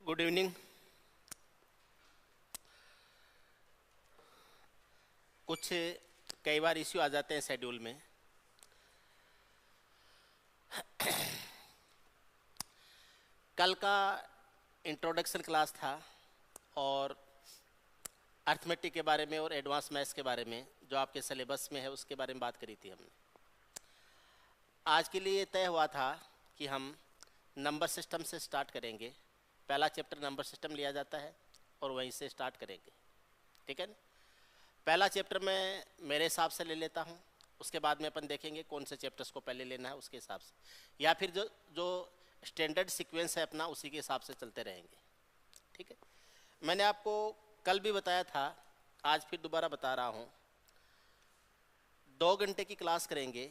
Good evening. कुछ कई बार issue आ जाते हैं शेड्यूल में। कल का इंट्रोडक्शन क्लास था और अर्थमेटिक के बारे में और एडवांस मैथ्स के बारे में जो आपके सिलेबस में है उसके बारे में बात करी थी हमने। आज के लिए तय हुआ था कि हम नंबर सिस्टम से स्टार्ट करेंगे। पहला चैप्टर नंबर सिस्टम लिया जाता है और वहीं से स्टार्ट करेंगे, ठीक है ना। पहला चैप्टर मैं मेरे हिसाब से ले लेता हूँ, उसके बाद में अपन देखेंगे कौन से चैप्टर्स को पहले लेना है उसके हिसाब से, या फिर जो जो स्टैंडर्ड सीक्वेंस है अपना उसी के हिसाब से चलते रहेंगे, ठीक है। मैंने आपको कल भी बताया था, आज फिर दोबारा बता रहा हूँ। 2 घंटे की क्लास करेंगे,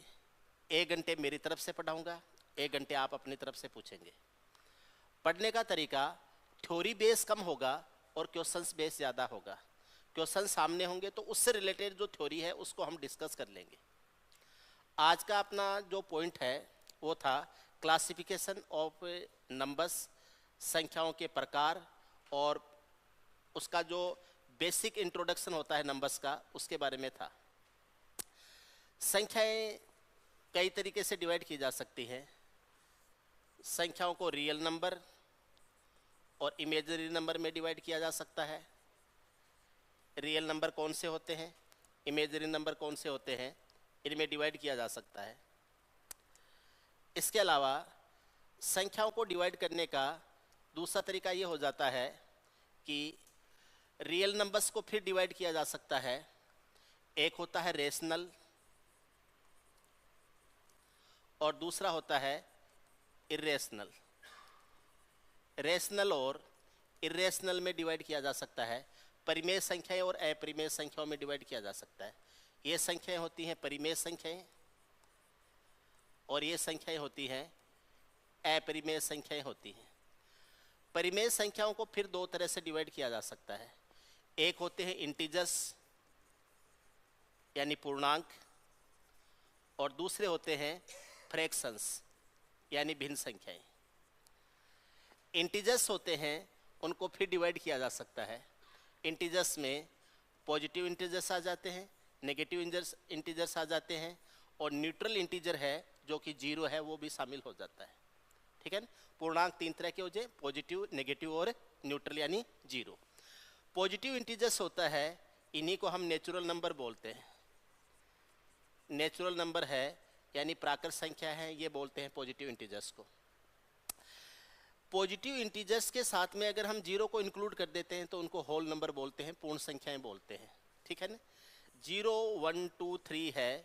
1 घंटे मेरी तरफ से पढ़ाऊँगा, 1 घंटे आप अपनी तरफ से पूछेंगे। पढ़ने का तरीका थ्योरी बेस कम होगा और क्वेश्चंस बेस ज़्यादा होगा। क्वेश्चन सामने होंगे तो उससे रिलेटेड जो थ्योरी है उसको हम डिस्कस कर लेंगे। आज का अपना जो पॉइंट है वो था क्लासिफिकेशन ऑफ नंबर्स, संख्याओं के प्रकार, और उसका जो बेसिक इंट्रोडक्शन होता है नंबर्स का उसके बारे में था। संख्याएं कई तरीके से डिवाइड की जा सकती हैं। संख्याओं को रियल नंबर और इमेजिनरी नंबर में डिवाइड किया जा सकता है। रियल नंबर कौन से होते हैं, इमेजिनरी नंबर कौन से होते हैं, इनमें डिवाइड किया जा सकता है। इसके अलावा संख्याओं को डिवाइड करने का दूसरा तरीका ये हो जाता है कि रियल नंबर्स को फिर डिवाइड किया जा सकता है। एक होता है रेशनल और दूसरा होता है इरेशनल। रेशनल और इरेशनल में डिवाइड किया जा सकता है। परिमेय संख्याएं और अपरिमेय संख्याओं में डिवाइड किया जा सकता है। ये संख्याएं होती हैं परिमेय संख्याएं और ये संख्याएं होती हैं अपरिमेय संख्याएं होती हैं। परिमेय संख्याओं को फिर 2 तरह से डिवाइड किया जा सकता है। एक होते हैं इंटीजर्स यानी पूर्णांक, और दूसरे होते हैं फ्रैक्शंस यानी भिन्न संख्याएं। इंटीजर्स होते हैं उनको फिर डिवाइड किया जा सकता है। इंटीजर्स में पॉजिटिव इंटीजर्स आ जाते हैं, नेगेटिव इंटीजर्स आ जाते हैं, और न्यूट्रल इंटीजर है जो कि 0 है वो भी शामिल हो जाता है, ठीक है ना। पूर्णांक 3 तरह के हो जाए, पॉजिटिव, नेगेटिव और न्यूट्रल यानी 0। पॉजिटिव इंटीजर्स होता है, इन्हीं को हम नेचुरल नंबर बोलते हैं। नेचुरल नंबर है यानी प्राकृत संख्या है, ये बोलते हैं पॉजिटिव इंटीजर्स को। पॉजिटिव इंटीजर्स के साथ में अगर हम 0 को इंक्लूड कर देते हैं तो उनको होल नंबर बोलते हैं, पूर्ण संख्याएं बोलते हैं, ठीक है ना। 0, 1, 2, 3 है,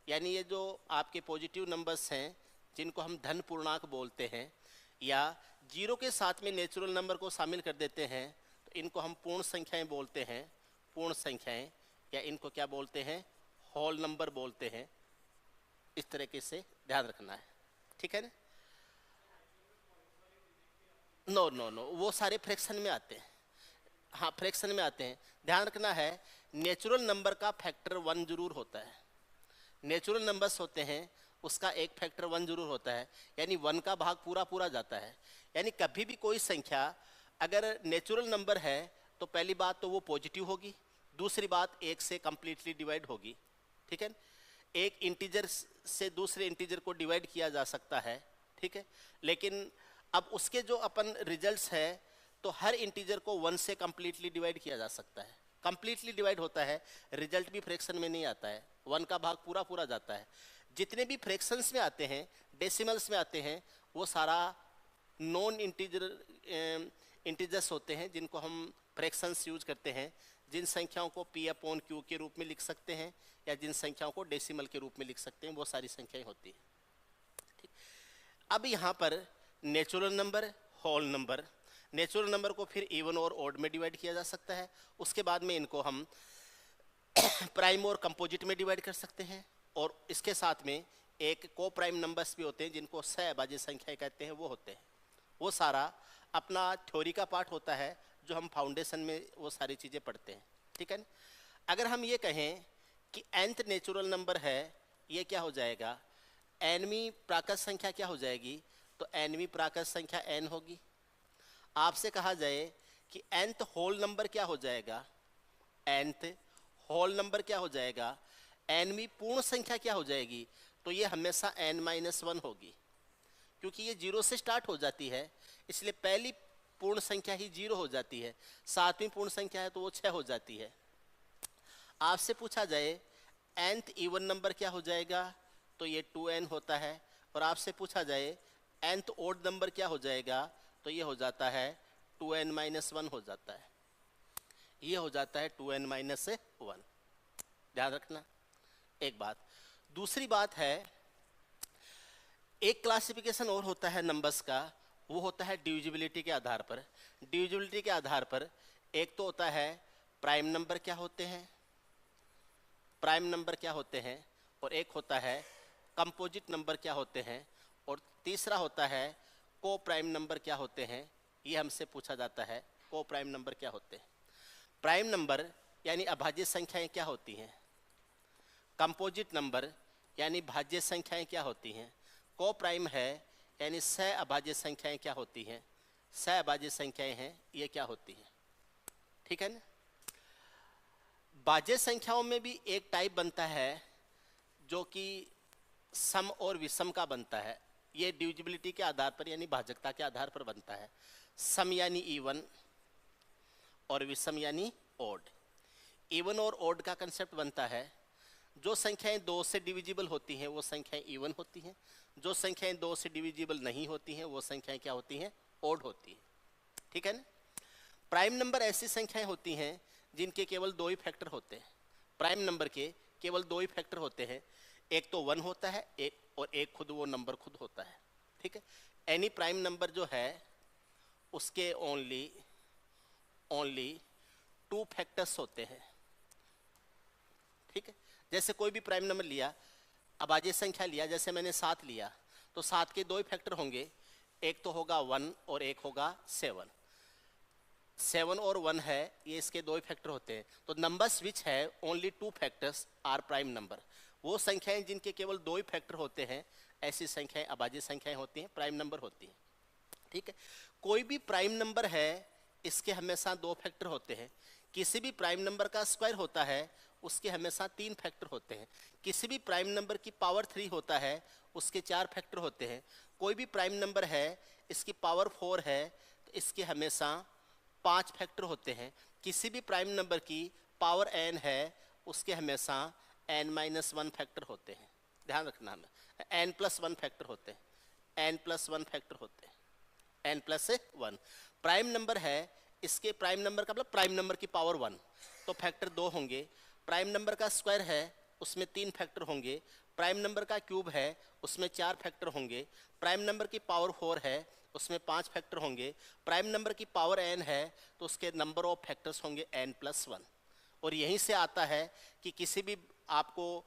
यानी ये जो आपके पॉजिटिव नंबर्स हैं जिनको हम धन पूर्णांक बोलते हैं, या 0 के साथ में नेचुरल नंबर को शामिल कर देते हैं तो इनको हम पूर्ण संख्याएं बोलते हैं, पूर्ण संख्याएं, या इनको क्या बोलते हैं, होल नंबर बोलते हैं। इस तरीके से ध्यान रखना है, ठीक है ना। नो नो नो, वो सारे फ्रैक्शन में आते हैं। हाँ, फ्रैक्शन में आते हैं। ध्यान रखना है, नेचुरल नंबर का फैक्टर 1 जरूर होता है। नेचुरल नंबर्स होते हैं उसका एक फैक्टर 1 जरूर होता है, यानी 1 का भाग पूरा पूरा जाता है। यानी कभी भी कोई संख्या अगर नेचुरल नंबर है तो पहली बात तो वो पॉजिटिव होगी, दूसरी बात 1 से कंप्लीटली डिवाइड होगी, ठीक है। एक इंटीजर से दूसरे इंटीजर को डिवाइड किया जा सकता है, ठीक है, लेकिन अब उसके जो अपन रिजल्ट्स है तो हर इंटीजर को 1 से कंप्लीटली डिवाइड किया जा सकता है। कंप्लीटली डिवाइड होता है, रिजल्ट भी फ्रैक्शन में नहीं आता है, 1 का भाग पूरा पूरा जाता है। जितने भी फ्रैक्शंस में आते हैं, डेसिमल्स में आते हैं, वो सारा नॉन इंटीजर्स होते हैं जिनको हम फ्रैक्शंस यूज करते हैं। जिन संख्याओं को P/Q के रूप में लिख सकते हैं या जिन संख्याओं को डेसिमल के रूप में लिख सकते हैं, वो सारी संख्याएं होती हैं, ठीक। अब यहाँ पर natural number, whole number. Natural number को फिर इवन और ऑड में डिवाइड किया जा सकता है। उसके बाद में इनको हम प्राइम और कंपोजिट में डिवाइड कर सकते हैं, और इसके साथ में एक को प्राइम नंबर्स भी होते हैं जिनको सहभाज्य संख्याएं कहते हैं, वो होते हैं। वो सारा अपना थ्योरी का पार्ट होता है जो हम फाउंडेशन में वो सारी चीज़ें पढ़ते हैं, ठीक है ना। अगर हम ये कहें कि nth नेचुरल नंबर है, ये क्या हो जाएगा, nवीं प्राकृत संख्या क्या हो जाएगी, तो nवीं प्राकृत संख्या n होगी। आपसे कहा जाए कि nth होल नंबर क्या हो जाएगा, nth होल नंबर क्या हो जाएगा, nवीं पूर्ण संख्या क्या हो जाएगी, तो ये हमेशा n-1 होगी, क्योंकि ये 0 से स्टार्ट हो जाती है, इसलिए पहली पूर्ण संख्या ही 0 हो जाती है। 7वीं पूर्ण संख्या है तो वो 6 हो जाती है। आपसे पूछा जाए nth इवन नंबर क्या हो जाएगा, तो ये 2n होता है। और आपसे पूछा जाए nth ओड नंबर क्या हो जाएगा, तो ये हो जाता है 2n-1 हो जाता है, ये हो जाता है 2n-1। ध्यान रखना एक बात। दूसरी बात है, एक क्लासिफिकेशन और होता है नंबर्स का, वो होता है डिविजिबिलिटी के आधार पर। डिविजिबिलिटी के आधार पर एक तो होता है प्राइम नंबर क्या होते हैं, प्राइम नंबर क्या होते हैं, और एक होता है कंपोजिट नंबर क्या होते हैं, और तीसरा होता है को प्राइम नंबर क्या होते हैं। ये हमसे पूछा जाता है को प्राइम नंबर क्या होते हैं। प्राइम नंबर यानी अभाज्य संख्याएं क्या होती हैं, कंपोजिट नंबर यानी भाज्य संख्याएं क्या होती हैं, को प्राइम है यानी सह अभाज्य संख्याएं क्या होती हैं, सह अभाज्य संख्याएं हैं ये क्या होती हैं। ठीक है ना। भाज्य संख्याओं में भी एक टाइप बनता है जो कि सम और विषम का बनता है। ये डिविजिबिलिटी के आधार पर यानी भाजकता के आधार पर बनता है। सम यानी इवन और विषम यानी ओड। इवन और ओड का कंसेप्ट बनता है, जो संख्याएं 2 से डिविजिबल होती हैं वो संख्याएं इवन होती हैं, जो संख्याएं 2 से डिविजिबल नहीं होती हैं वो संख्याएं क्या होती हैं, ओड होती हैं। ठीक है ना। प्राइम नंबर ऐसी संख्याएं होती हैं जिनके केवल 2 ही फैक्टर होते हैं। प्राइम नंबर के केवल 2 ही फैक्टर होते हैं, एक तो 1 होता है और एक खुद वो नंबर खुद होता है। ठीक है। एनी प्राइम नंबर जो है उसके ओनली 2 फैक्टर्स होते हैं। ठीक है। जैसे कोई भी प्राइम नंबर लिया, अभाज्य संख्या लिया, जैसे मैंने 7 लिया, तो 7 के 2 ही फैक्टर होंगे, एक तो होगा 1 और एक होगा 7। 7 और 1 है, ये इसके 2 ही फैक्टर होते हैं। तो नंबर्स विच है only 2 factors are prime number. वो संख्याएं जिनके केवल 2 ही फैक्टर होते हैं, ऐसी संख्याएं अभाज्य संख्याएं होती हैं, प्राइम नंबर होती हैं। ठीक है। कोई भी प्राइम नंबर है, इसके हमेशा 2 फैक्टर होते हैं। किसी भी प्राइम नंबर का स्क्वायर होता है, उसके हमेशा 3 फैक्टर होते हैं। किसी भी प्राइम नंबर की पावर 3 होता है, उसके 4 फैक्टर होते हैं। कोई भी प्राइम नंबर है, इसकी पावर 4 है, तो इसके हमेशा 5 फैक्टर होते हैं। किसी भी प्राइम नंबर की पावर n है, उसके हमेशा n-1 फैक्टर होते हैं। ध्यान रखना, हमें n+1 फैक्टर होते हैं, n+1 फैक्टर होते हैं, n+1। प्राइम नंबर है, इसके प्राइम नंबर का मतलब प्राइम नंबर की पावर 1, तो फैक्टर 2 होंगे। प्राइम नंबर का स्क्वायर है, उसमें 3 फैक्टर होंगे। प्राइम नंबर का क्यूब है, उसमें 4 फैक्टर होंगे। प्राइम नंबर की पावर 4 है, उसमें 5 फैक्टर होंगे। प्राइम नंबर की पावर n है, तो उसके नंबर ऑफ फैक्टर्स होंगे n+1। और यहीं से आता है कि किसी भी आपको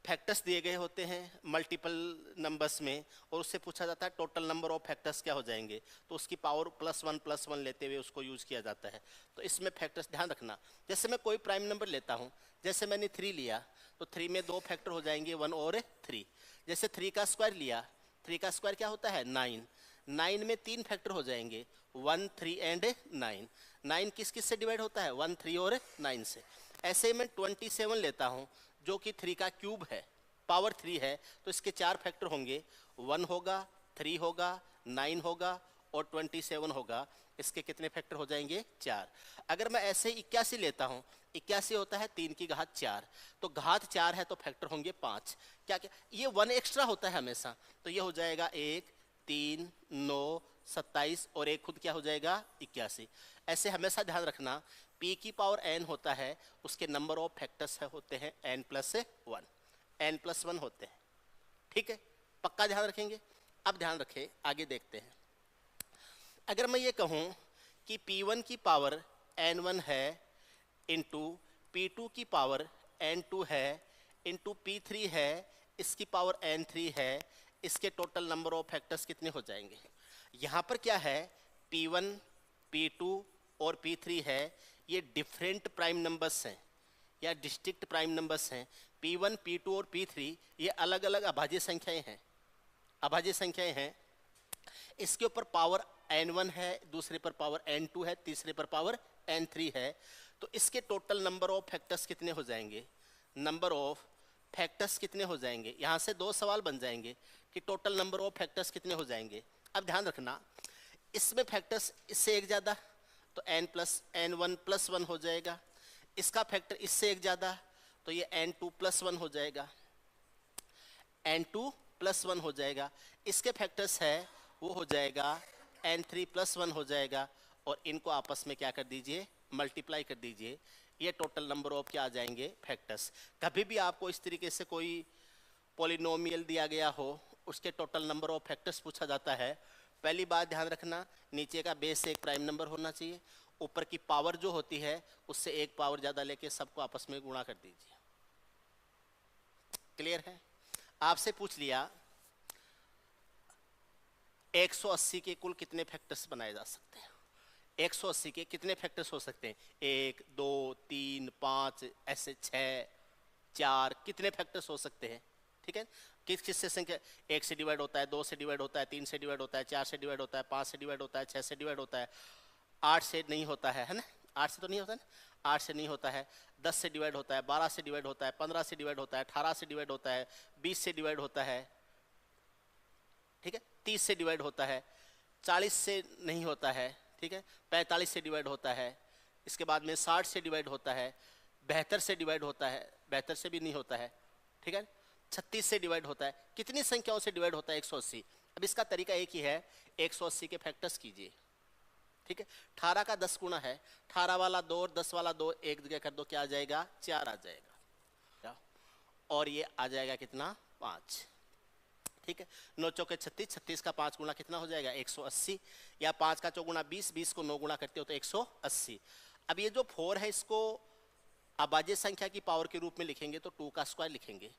फैक्टर्स दिए गए होते हैं मल्टीपल नंबर्स में, और उससे पूछा जाता है टोटल नंबर ऑफ फैक्टर्स क्या हो जाएंगे, तो उसकी पावर +1 लेते हुए उसको यूज़ किया जाता है। तो इसमें फैक्टर्स ध्यान रखना। जैसे मैं कोई प्राइम नंबर लेता हूँ, जैसे मैंने 3 लिया, तो 3 में 2 फैक्टर हो जाएंगे, 1 और 3। जैसे 3 का स्क्वायर लिया, 3 का स्क्वायर क्या होता है, 9। 9 में 3 फैक्टर हो जाएंगे, 1, 3 एंड 9। 9 किस किस से डिवाइड होता है, 1, 3 और 9 से। ऐसे मैं 27 लेता हूँ, जो कि 3 का क्यूब है, पावर 3 है, तो इसके 4 फैक्टर होंगे, 1 होगा, 3 होगा, 9 होगा और 27 होगा। इसके कितने फैक्टर हो जाएंगे, 4। अगर मैं ऐसे 81 लेता हूँ, 81 होता है 3 की घात 4, तो घात 4 है तो फैक्टर होंगे 5। क्या क्या ये 1 एक्स्ट्रा होता है हमेशा, तो ये हो जाएगा 1, 3, 9, 27 और एक खुद क्या हो जाएगा, 81। ऐसे हमेशा ध्यान रखना, p की पावर n होता है, उसके नंबर ऑफ फैक्टर्स होते हैं n+1, n+1 होते हैं। ठीक है, पक्का ध्यान रखेंगे। अब ध्यान रखें, आगे देखते हैं। अगर मैं ये कहूँ कि p1 की पावर n1 है, इंटू p2 की पावर n2 है, इंटू p3 है, इसकी पावर n3 है, इसके टोटल नंबर ऑफ फैक्टर्स कितने हो जाएंगे। यहाँ पर क्या है, p1, p2 और p3 है, ये डिफरेंट प्राइम नंबर्स हैं या डिस्ट्रिक्ट प्राइम नंबर्स हैं। p1, p2 और p3 ये अलग अलग अभाज्य संख्याएं हैं, अभाज्य संख्याएं हैं। इसके ऊपर पावर n1 है, दूसरे पर पावर n2 है, तीसरे पर पावर n3 है, तो इसके टोटल नंबर ऑफ फैक्टर्स कितने हो जाएंगे? नंबर ऑफ फैक्टर्स कितने हो जाएंगे? यहाँ से दो सवाल बन जाएंगे कि टोटल नंबर ऑफ फैक्टर्स कितने हो जाएंगे। अब ध्यान रखना, इसमें फैक्टर्स इससे एक ज़्यादा तो n+n1+1 हो जाएगा, इसका फैक्टर इससे एक ज़्यादा तो ये n2+1 हो जाएगा, n2+1 हो जाएगा, इसके फैक्टर्स है वो हो जाएगा n3+1 हो जाएगा, और इनको आपस में क्या कर दीजिए, मल्टीप्लाई कर दीजिए, ये टोटल नंबर ऑफ क्या आ जाएंगे, फैक्टर्स। कभी भी आपको इस तरीके से कोई पॉलिनोमियल दिया गया हो, उसके टोटल नंबर ऑफ फैक्टर्स पूछा जाता है, पहली बात ध्यान रखना, नीचे का बेस एक प्राइम नंबर होना चाहिए, ऊपर की पावर जो होती है उससे एक पावर ज़्यादा लेके सबको आपस में गुणा कर दीजिए। क्लियर है? आपसे पूछ लिया 180 के कुल कितने फैक्टर्स बनाए जा सकते हैं, 180 के कितने फैक्टर्स हो सकते हैं, 1 2 3 5 ऐसे 6 4 कितने फैक्टर्स हो सकते हैं। ठीक है, किस से संख्या 1 से डिवाइड होता है, 2 से डिवाइड होता है, 3 से डिवाइड होता है, 4 से डिवाइड होता है, 5 से डिवाइड होता है, 6 से डिवाइड होता है, 8 से नहीं होता है ना, 8 से तो नहीं होता ना, 8 से नहीं होता है, 10 से डिवाइड होता है, 12 से डिवाइड होता है, 15 से डिवाइड होता है, 18 से डिवाइड होता है, 20 से डिवाइड होता है, ठीक है, 30 से डिवाइड होता है, 40 से नहीं होता है, ठीक है, 45 से डिवाइड होता है, इसके बाद में 60 से डिवाइड होता है, 72 से डिवाइड होता है, 72 से भी नहीं होता है, ठीक है, 36 से डिवाइड होता है। कितनी संख्याओं से डिवाइड होता है 180? अब इसका तरीका एक ही है, 180 के फैक्टर्स कीजिए, ठीक है, 18 का 10 गुना है, 18 वाला 2 और 10 वाला 2 एक जगह कर दो, क्या आ जाएगा, 4 आ जाएगा, और ये आ जाएगा कितना, 5, ठीक है, 9 चौके 36, 36 का 5 गुना कितना हो जाएगा, 180, या 5 का चौगुना 20, 20 को 9 गुना करते हो तो 180। अब ये जो 4 है इसको अभाज्य संख्या की पावर के रूप में लिखेंगे तो 2 का स्क्वायर लिखेंगे,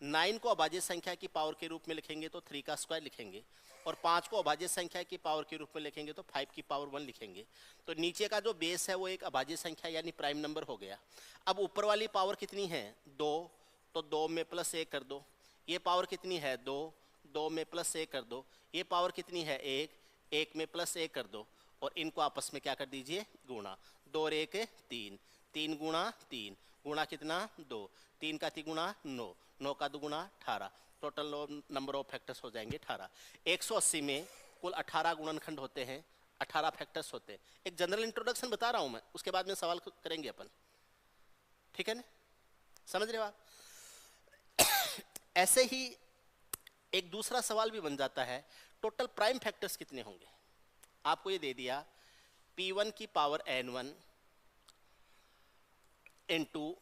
9 को अभाज्य संख्या की पावर के रूप में लिखेंगे तो 3 का स्क्वायर लिखेंगे, और 5 को अभाज्य संख्या की पावर के रूप में लिखेंगे तो 5 की पावर 1 लिखेंगे। तो नीचे का जो बेस है वो एक अभाज्य संख्या यानी प्राइम नंबर हो गया। अब ऊपर वाली पावर कितनी है, 2, तो 2 में प्लस 1 कर दो, ये पावर कितनी है, 2, 2 में प्लस 1 कर दो, ये पावर कितनी है, 1, 1 में प्लस 1 कर दो, और इनको आपस में क्या कर दीजिए, गुणा, 2 और 1 3, 3 गुणा 3, गुणा कितना, 2, 3 का 3 गुणा 9, 9 का 2 गुणा 18, टोटल नंबर ऑफ फैक्टर्स हो जाएंगे 18। 180 में कुल 18 गुणनखंड होते हैं, 18 फैक्टर्स होते हैं। एक जनरल इंट्रोडक्शन बता रहा हूं मैं, उसके बाद में सवाल करेंगे अपन, ठीक है ना, समझ रहे हो आप? ऐसे ही एक दूसरा सवाल भी बन जाता है, टोटल प्राइम फैक्टर्स कितने होंगे। आपको ये दे दिया P1 की पावर n1 इंटू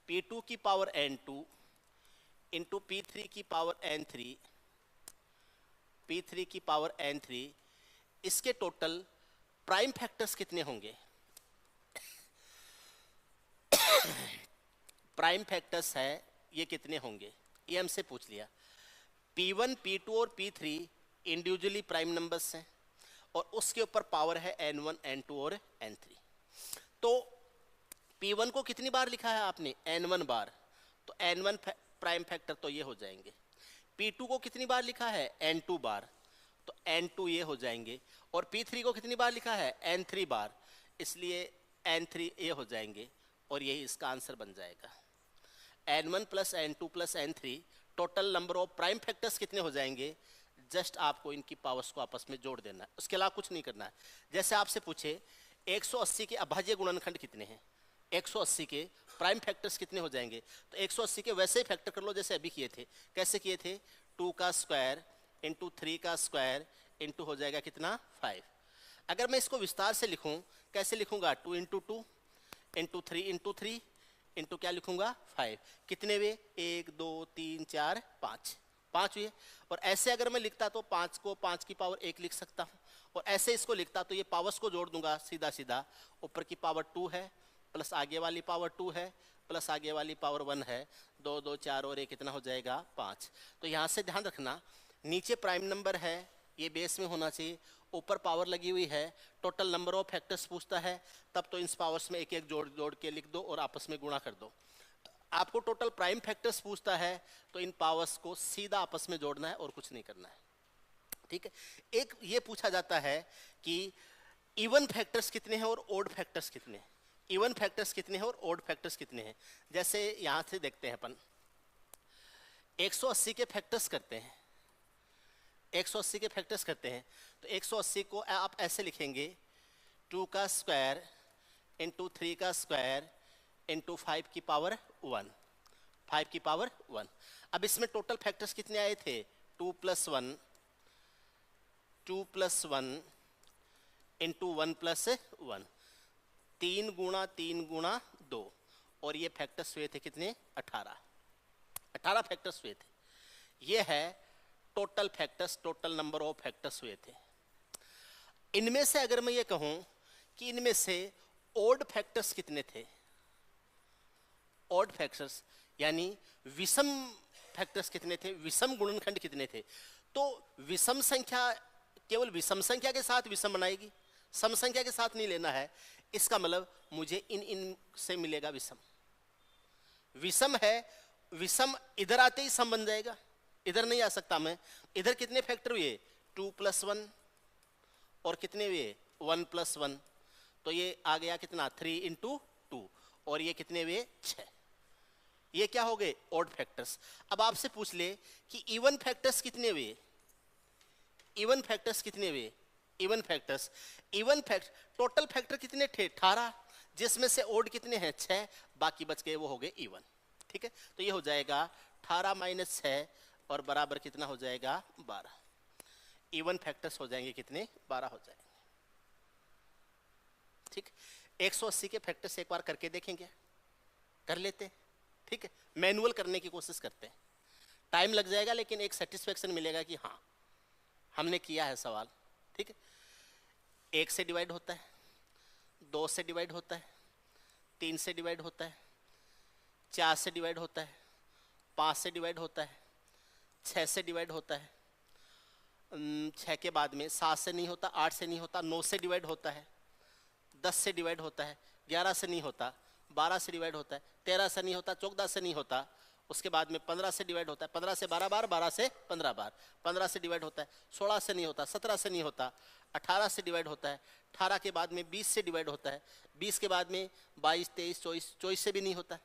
P2 की पावर n2 इंटू P3 की पावर n3, P3 की पावर n3, इसके टोटल प्राइम फैक्टर्स कितने होंगे? प्राइम फैक्टर्स है ये कितने होंगे, ये हमसे पूछ लिया। P1, P2 और P3 इंडिविजुअली प्राइम नंबर्स हैं, और उसके ऊपर पावर है n1, n2 और n3। तो P1 को कितनी बार लिखा है आपने, n1 बार, तो n1 प्राइम फैक्टर तो ये हो जाएंगे। P2 को कितनी बार लिखा है, n2 बार, तो n2 ये हो जाएंगे, और P3 को कितनी बार लिखा है, n3 बार, इसलिए n3 ये हो जाएंगे, और यही इसका आंसर बन जाएगा। n1 plus n2 plus n3 total number of prime factors कितने हो जाएंगे, जस्ट आपको इनकी पावर्स को आपस में जोड़ देना है, उसके अलावा कुछ नहीं करना है। जैसे आपसे पूछे 180 के अभाज्य गुणनखंड कितने हैं, 180 के प्राइम फैक्टर्स कितने हो जाएंगे, तो 180 के वैसे ही फैक्टर कर लो जैसे अभी किए थे। कैसे किए थे, 2 का स्क्वायर इंटू 3 का स्क्वायर इंटू हो जाएगा कितना, 5। अगर मैं इसको विस्तार से लिखूं, कैसे लिखूंगा, 2 इंटू 2 इंटू 3 इंटू 3 इंटू क्या लिखूंगा, 5। कितने वे, 1 2 3 4 5, 5 हुए। और ऐसे अगर मैं लिखता तो 5 को 5 की पावर 1 लिख सकता हूँ, और ऐसे इसको लिखता तो ये पावर्स को जोड़ दूंगा सीधा सीधा, ऊपर की पावर 2 है प्लस आगे वाली पावर 2 है प्लस आगे वाली पावर 1 है, 2 2 4 और 1 कितना हो जाएगा, 5। तो यहाँ से ध्यान रखना, नीचे प्राइम नंबर है, ये बेस में होना चाहिए, ऊपर पावर लगी हुई है, टोटल नंबर ऑफ फैक्टर्स पूछता है, तब तो इन पावर्स में एक एक जोड़ जोड़ के लिख दो और आपस में गुणा कर दो। आपको टोटल प्राइम फैक्टर्स पूछता है तो इन पावर्स को सीधा आपस में जोड़ना है और कुछ नहीं करना है, ठीक है। एक ये पूछा जाता है कि इवन फैक्टर्स कितने हैं और ओड फैक्टर्स कितने हैं, इवन फैक्टर्स कितने हैं और ओड फैक्टर्स कितने हैं। जैसे यहां से देखते हैं अपन 180 के फैक्टर्स करते हैं, 180 के फैक्टर्स करते हैं, तो 180 को आप ऐसे लिखेंगे 2 का स्क्वायर इंटू 3 का स्क्वायर इंटू 5 की पावर 1, 5 की पावर 1। अब इसमें टोटल फैक्टर्स कितने आए थे, 2 + 1, 2 + 1 इंटू 1 + 1, 3 गुणा 3 गुणा 2, और ये फैक्टर्स हुए थे कितने, 18 फैक्टर्स हुए थे। ये है total factors, total number of factors हुए थे। इनमें से अगर मैं ये कहूं कि इनमें से ओड फैक्टर्स कितने थे, ओड फैक्टर्स यानी विषम फैक्टर्स कितने थे, विषम गुणनखंड कितने थे, तो विषम संख्या केवल विषम संख्या के साथ विषम बनाएगी, सम संख्या के साथ नहीं लेना है। इसका मतलब मुझे इन से मिलेगा विषम, विषम है, विषम इधर आते ही सम बन जाएगा, इधर नहीं आ सकता मैं। इधर कितने फैक्टर हुए, 2 + 1, और कितने हुए 1 + 1, तो ये आ गया कितना 3 × 2, और ये कितने हुए 6। ये क्या हो गए, ऑड फैक्टर्स। अब आपसे पूछ ले कि इवन फैक्टर्स कितने हुए, इवन फैक्टर्स कितने हुए, even factors, even fact total factor कितने थे, 18, जिसमें से ओड कितने हैं 6, बाकी बच गए वो हो गए इवन। ठीक है, तो ये हो जाएगा 18 - 6 और बराबर कितना हो जाएगा 12। इवन फैक्टर्स हो जाएंगे कितने, 12 हो जाएंगे। ठीक, 180 के फैक्टर्स एक बार करके देखेंगे, कर लेते हैं। ठीक है, मैनुअल करने की कोशिश करते हैं, टाइम लग जाएगा लेकिन एक सेटिस्फेक्शन मिलेगा कि हाँ हमने किया है सवाल। ठीक है, 1 से डिवाइड होता है, 2 से डिवाइड होता है, 3 से डिवाइड होता है, 4 से डिवाइड होता है, 5 से डिवाइड होता है, 6 से डिवाइड होता है, 6 के बाद में 7 से नहीं होता, 8 से नहीं होता, 9 से डिवाइड होता है, 10 से डिवाइड होता है, 11 से नहीं होता, 12 से डिवाइड होता है, 13 से नहीं होता, 14 से नहीं होता, उसके बाद में 15 से डिवाइड होता है, 15 से 12 बार, 12 से 15 बार, 15 से डिवाइड होता है, 16 से नहीं होता, 17 से नहीं होता, 18 से डिवाइड होता है, 18 के बाद में 20 से डिवाइड होता है, 20 के बाद में 22, 23, 24, 24 से भी नहीं होता,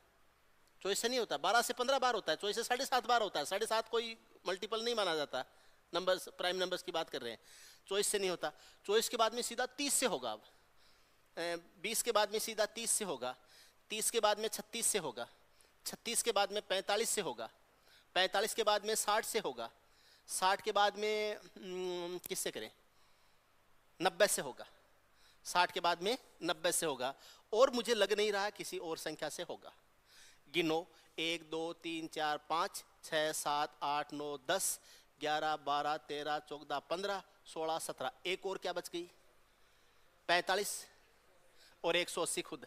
24 से नहीं होता, 12 से 15 बार होता है, 24 से 7.5 बार होता है, 7.5 कोई मल्टीपल नहीं माना जाता, नंबर्स प्राइम नंबर्स की बात कर रहे हैं। 24 से नहीं होता, 24 के बाद में सीधा 30 से होगा, अब 20 के बाद में सीधा 30 से होगा, 30 के बाद में 36 से होगा, 36 के बाद में 45 से होगा, 45 के बाद में 60 से होगा, 60 के बाद में किससे करें 90 से होगा, 60 के बाद में 90 से होगा, और मुझे लग नहीं रहा किसी और संख्या से होगा। गिनो 1 2 3 4 5 6 7 8 9 10 11 12 13 14 15 16 17, एक और क्या बच गई 45 और 180 खुद,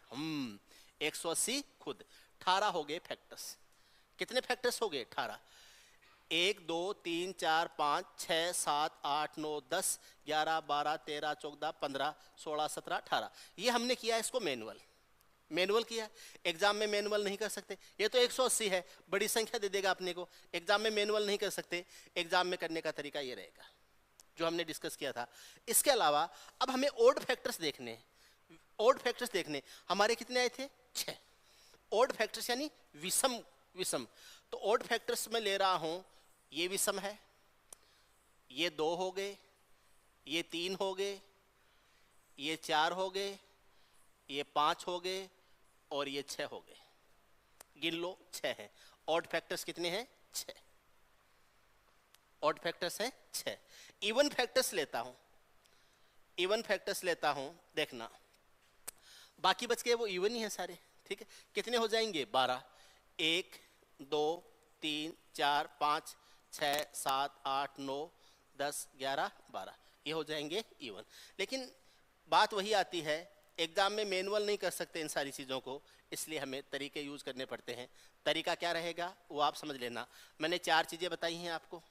180 खुद, 18 हो गए फैक्टर्स। कितने फैक्टर्स हो गए 18, 1 2 3 4 5 6 7 8 9 10 11 12 13 14 15 16 17 18। ये हमने किया इसको मैनुअल किया। एग्जाम में मैनुअल नहीं कर सकते, ये तो 180 है, बड़ी संख्या दे देगा अपने को, एग्जाम में मैनुअल नहीं कर सकते। एग्जाम में करने का तरीका ये रहेगा जो हमने डिस्कस किया था। इसके अलावा अब हमें ओड फैक्टर्स देखने, ओड फैक्टर्स देखने, हमारे कितने आए थे 6 ओड फैक्टर्स यानी विषम। तो ओड फैक्टर्स में ले रहा हूं, ये विषम है, ये 2 हो गए, ये 3 हो गए, ये 4 हो गए, ये 5 हो गए और ये 6 हो गए। गिन लो 6 है। ऑड फैक्टर्स कितने हैं 6, ऑड फैक्टर्स हैं 6। इवन फैक्टर्स लेता हूं, इवन फैक्टर्स लेता हूं, देखना बाकी बच गए वो इवन ही है सारे। ठीक है, कितने हो जाएंगे 12, 1 2 3 4 5 6 7 8 9 10 11 12, ये हो जाएंगे इवन। लेकिन बात वही आती है, एग्जाम में मैनुअल नहीं कर सकते इन सारी चीज़ों को, इसलिए हमें तरीके यूज करने पड़ते हैं। तरीका क्या रहेगा वो आप समझ लेना। मैंने 4 चीज़ें बताई हैं आपको,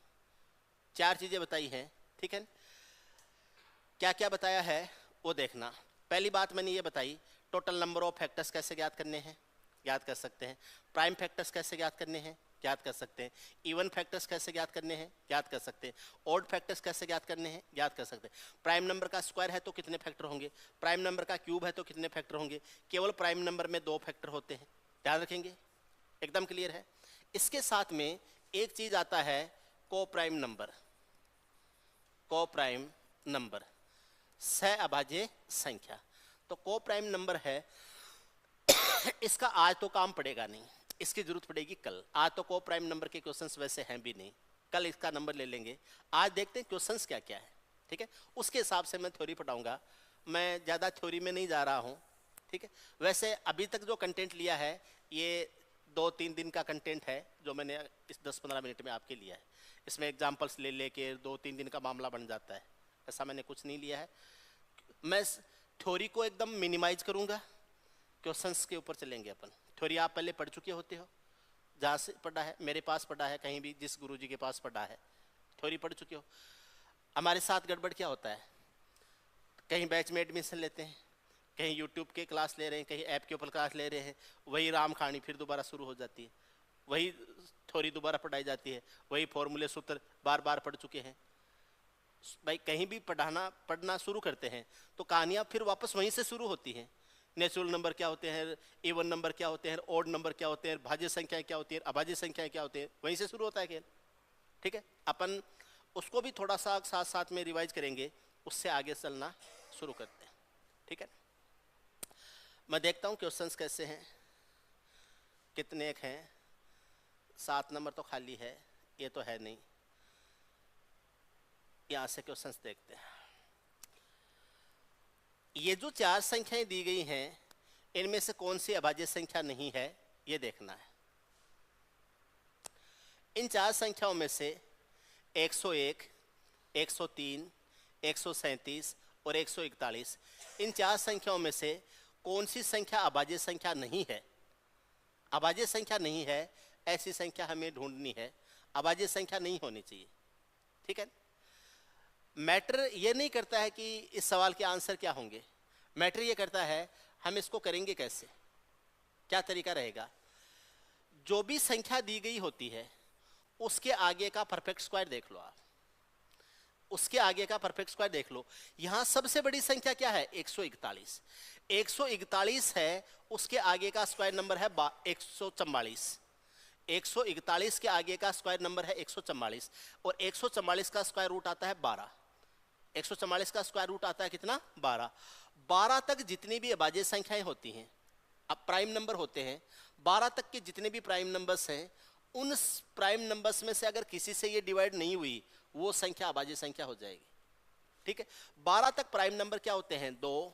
4 चीज़ें बताई हैं। ठीक है, क्या क्या बताया है वो देखना। पहली बात मैंने ये बताई, टोटल नंबर ऑफ फैक्टर्स कैसे ज्ञात करने हैं, ज्ञात कर सकते हैं। प्राइम फैक्टर्स कैसे ज्ञात करने हैं, ज्ञात कर सकते हैं। इवन फैक्टर्स कैसे ज्ञात करने हैं, ज्ञात कर सकते हैं। ऑड फैक्टर्स कैसे ज्ञात करने हैं, ज्ञात कर सकते हैं। प्राइम नंबर का स्क्वायर है तो कितने फैक्टर होंगे, प्राइम नंबर का क्यूब है तो कितने फैक्टर होंगे। केवल प्राइम नंबर में 2 फैक्टर होते हैं, ध्यान रखेंगे, एकदम क्लियर है। इसके साथ में एक चीज आता है को प्राइम नंबर, को प्राइम नंबर सहअभाज्य संख्या। तो को प्राइम नंबर है, इसका आज तो काम पड़ेगा नहीं, इसकी जरूरत पड़ेगी कल। आज तो को प्राइम नंबर के क्वेश्चंस वैसे हैं भी नहीं, कल इसका नंबर ले लेंगे। आज देखते हैं क्वेश्चंस क्या क्या है, ठीक है, उसके हिसाब से मैं थ्योरी पढ़ाऊंगा। मैं ज़्यादा थ्योरी में नहीं जा रहा हूँ, ठीक है। वैसे अभी तक जो कंटेंट लिया है ये 2-3 दिन का कंटेंट है जो मैंने इस 10-15 मिनट में आपके लिया है। इसमें एग्जाम्पल्स ले लेके 2-3 दिन का मामला बन जाता है, ऐसा मैंने कुछ नहीं लिया है। मैं थ्योरी को एकदम मिनिमाइज करूंगा, क्वेश्चंस के ऊपर चलेंगे अपन। थ्योरी आप पहले पढ़ चुके होते हो, जहाँ से पढ़ा है, मेरे पास पढ़ा है, कहीं भी जिस गुरुजी के पास पढ़ा है, थ्योरी पढ़ चुके हो। हमारे साथ गड़बड़ क्या होता है, कहीं बैच में एडमिशन लेते हैं, कहीं यूट्यूब के क्लास ले रहे हैं, कहीं ऐप के ऊपर क्लास ले रहे हैं, वही राम कहानी फिर दोबारा शुरू हो जाती है, वही थ्योरी दोबारा पढ़ाई जाती है, वही फॉर्मूले सूत्र बार बार पढ़ चुके हैं। भाई कहीं भी पढ़ना शुरू करते हैं तो कहानियाँ फिर वापस वहीं से शुरू होती हैं। नेचुरल नंबर क्या होते हैं, इवन नंबर क्या होते हैं, ऑड नंबर क्या होते हैं, भाज्य संख्याएं क्या होती है, अभाज्य संख्याएं क्या होती है, वहीं से शुरू होता है खेल, ठीक है। अपन उसको भी थोड़ा सा साथ साथ में रिवाइज करेंगे, उससे आगे चलना शुरू करते हैं, ठीक है। मैं देखता हूँ क्वेश्चंस कैसे हैं, कितने एक हैं। 7 नंबर तो खाली है, ये तो है नहीं। यहाँ से क्वेश्चंस देखते हैं। ये जो 4 संख्याएं दी गई हैं, इनमें से कौन सी अभाज्य संख्या नहीं है, ये देखना है। इन 4 संख्याओं में से 101, 103, 137 और 141, इन 4 संख्याओं में से कौन सी संख्या अभाज्य संख्या नहीं है। अभाज्य संख्या नहीं है, ऐसी संख्या हमें ढूंढनी है, अभाज्य संख्या नहीं होनी चाहिए, ठीक है। मैटर ये नहीं करता है कि इस सवाल के आंसर क्या होंगे, मैटर ये करता है हम इसको करेंगे कैसे, क्या तरीका रहेगा। जो भी संख्या दी गई होती है उसके आगे का परफेक्ट स्क्वायर देख लो आप, उसके आगे का परफेक्ट स्क्वायर देख लो। यहां सबसे बड़ी संख्या क्या है, 141। 141 है, उसके आगे का स्क्वायर नंबर है 144। 141 के आगे का स्क्वायर नंबर है 144 और 144 का स्क्वायर रूट आता है 12। 144 का स्क्वायर रूट आता है कितना, 12। 12 तक जितनी भी अभाज्य संख्याएं होती हैं, अब प्राइम नंबर होते हैं, 12 तक के जितने भी प्राइम नंबर्स हैं, उन प्राइम नंबर्स में से अगर किसी से ये डिवाइड नहीं हुई, वो संख्या अभाज्य संख्या हो जाएगी, ठीक है। 12 तक प्राइम नंबर क्या होते हैं, 2,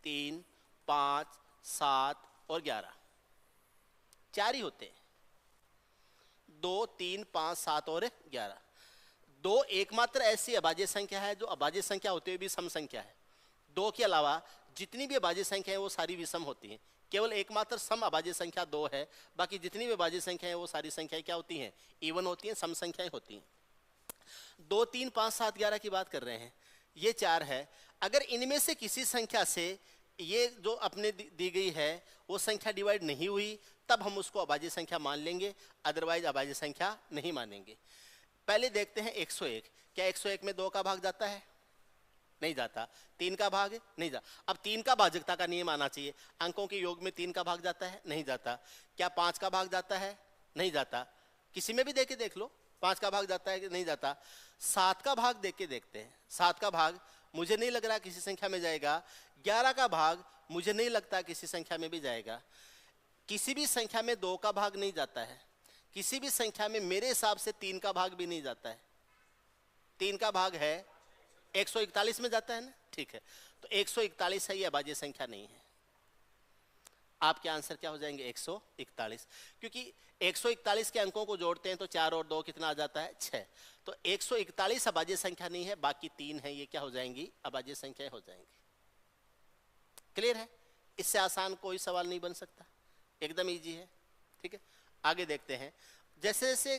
3, 5, 7 और 11, 4 ही होते हैं। 2, 3, 5, 7 और 11। 2 एकमात्र ऐसी अभाज्य संख्या है जो अभाज्य संख्या होते हुए भी सम संख्या है। 2 के अलावा जितनी भी अभाज्य संख्या है वो सारी विषम होती हैं। केवल एकमात्र सम अभाज्य संख्या 2 है, बाकी जितनी भी अभाज्य संख्या है वो सारी संख्याएं क्या होती हैं, इवन होती हैं, सम संख्याएं होती हैं। 2, 3, 5, 7, 11 की बात कर रहे हैं, ये 4 है। अगर इनमें से किसी संख्या से ये जो अपने दी गई है वो संख्या डिवाइड नहीं हुई, तब हम उसको अभाज्य संख्या मान लेंगे, अदरवाइज अभाज्य संख्या नहीं मानेंगे। पहले देखते हैं 101। क्या 101 में 2 का भाग जाता है, नहीं जाता। 3 का भाग नहीं जाता। अब 3 का भाजकता का नियम आना चाहिए, अंकों के योग में 3 का भाग जाता है, नहीं जाता। क्या 5 का भाग जाता है, नहीं जाता। किसी में भी देख के देख लो 5 का भाग जाता है कि नहीं जाता। 7 का भाग देख के देखते हैं, 7 का भाग मुझे नहीं लग रहा किसी संख्या में जाएगा। 11 का भाग मुझे नहीं लगता किसी संख्या में भी जाएगा। किसी भी संख्या में 2 का भाग नहीं जाता है, किसी भी संख्या में मेरे हिसाब से 3 का भाग भी नहीं जाता है। 3 का भाग है 141 में जाता है ना, ठीक है। तो 141 है, ये अभाज्य संख्या नहीं है। आपके आंसर क्या हो जाएंगे, 141, क्योंकि 141 के अंकों को जोड़ते हैं तो 4 और 2 कितना आ जाता है, 6। तो 141 अभाज्य संख्या नहीं है, बाकी 3 है, ये क्या हो जाएंगी, अभाज्य संख्या हो जाएंगी। क्लियर है, इससे आसान कोई सवाल नहीं बन सकता, एकदम इजी है, ठीक है। आगे देखते हैं, जैसे जैसे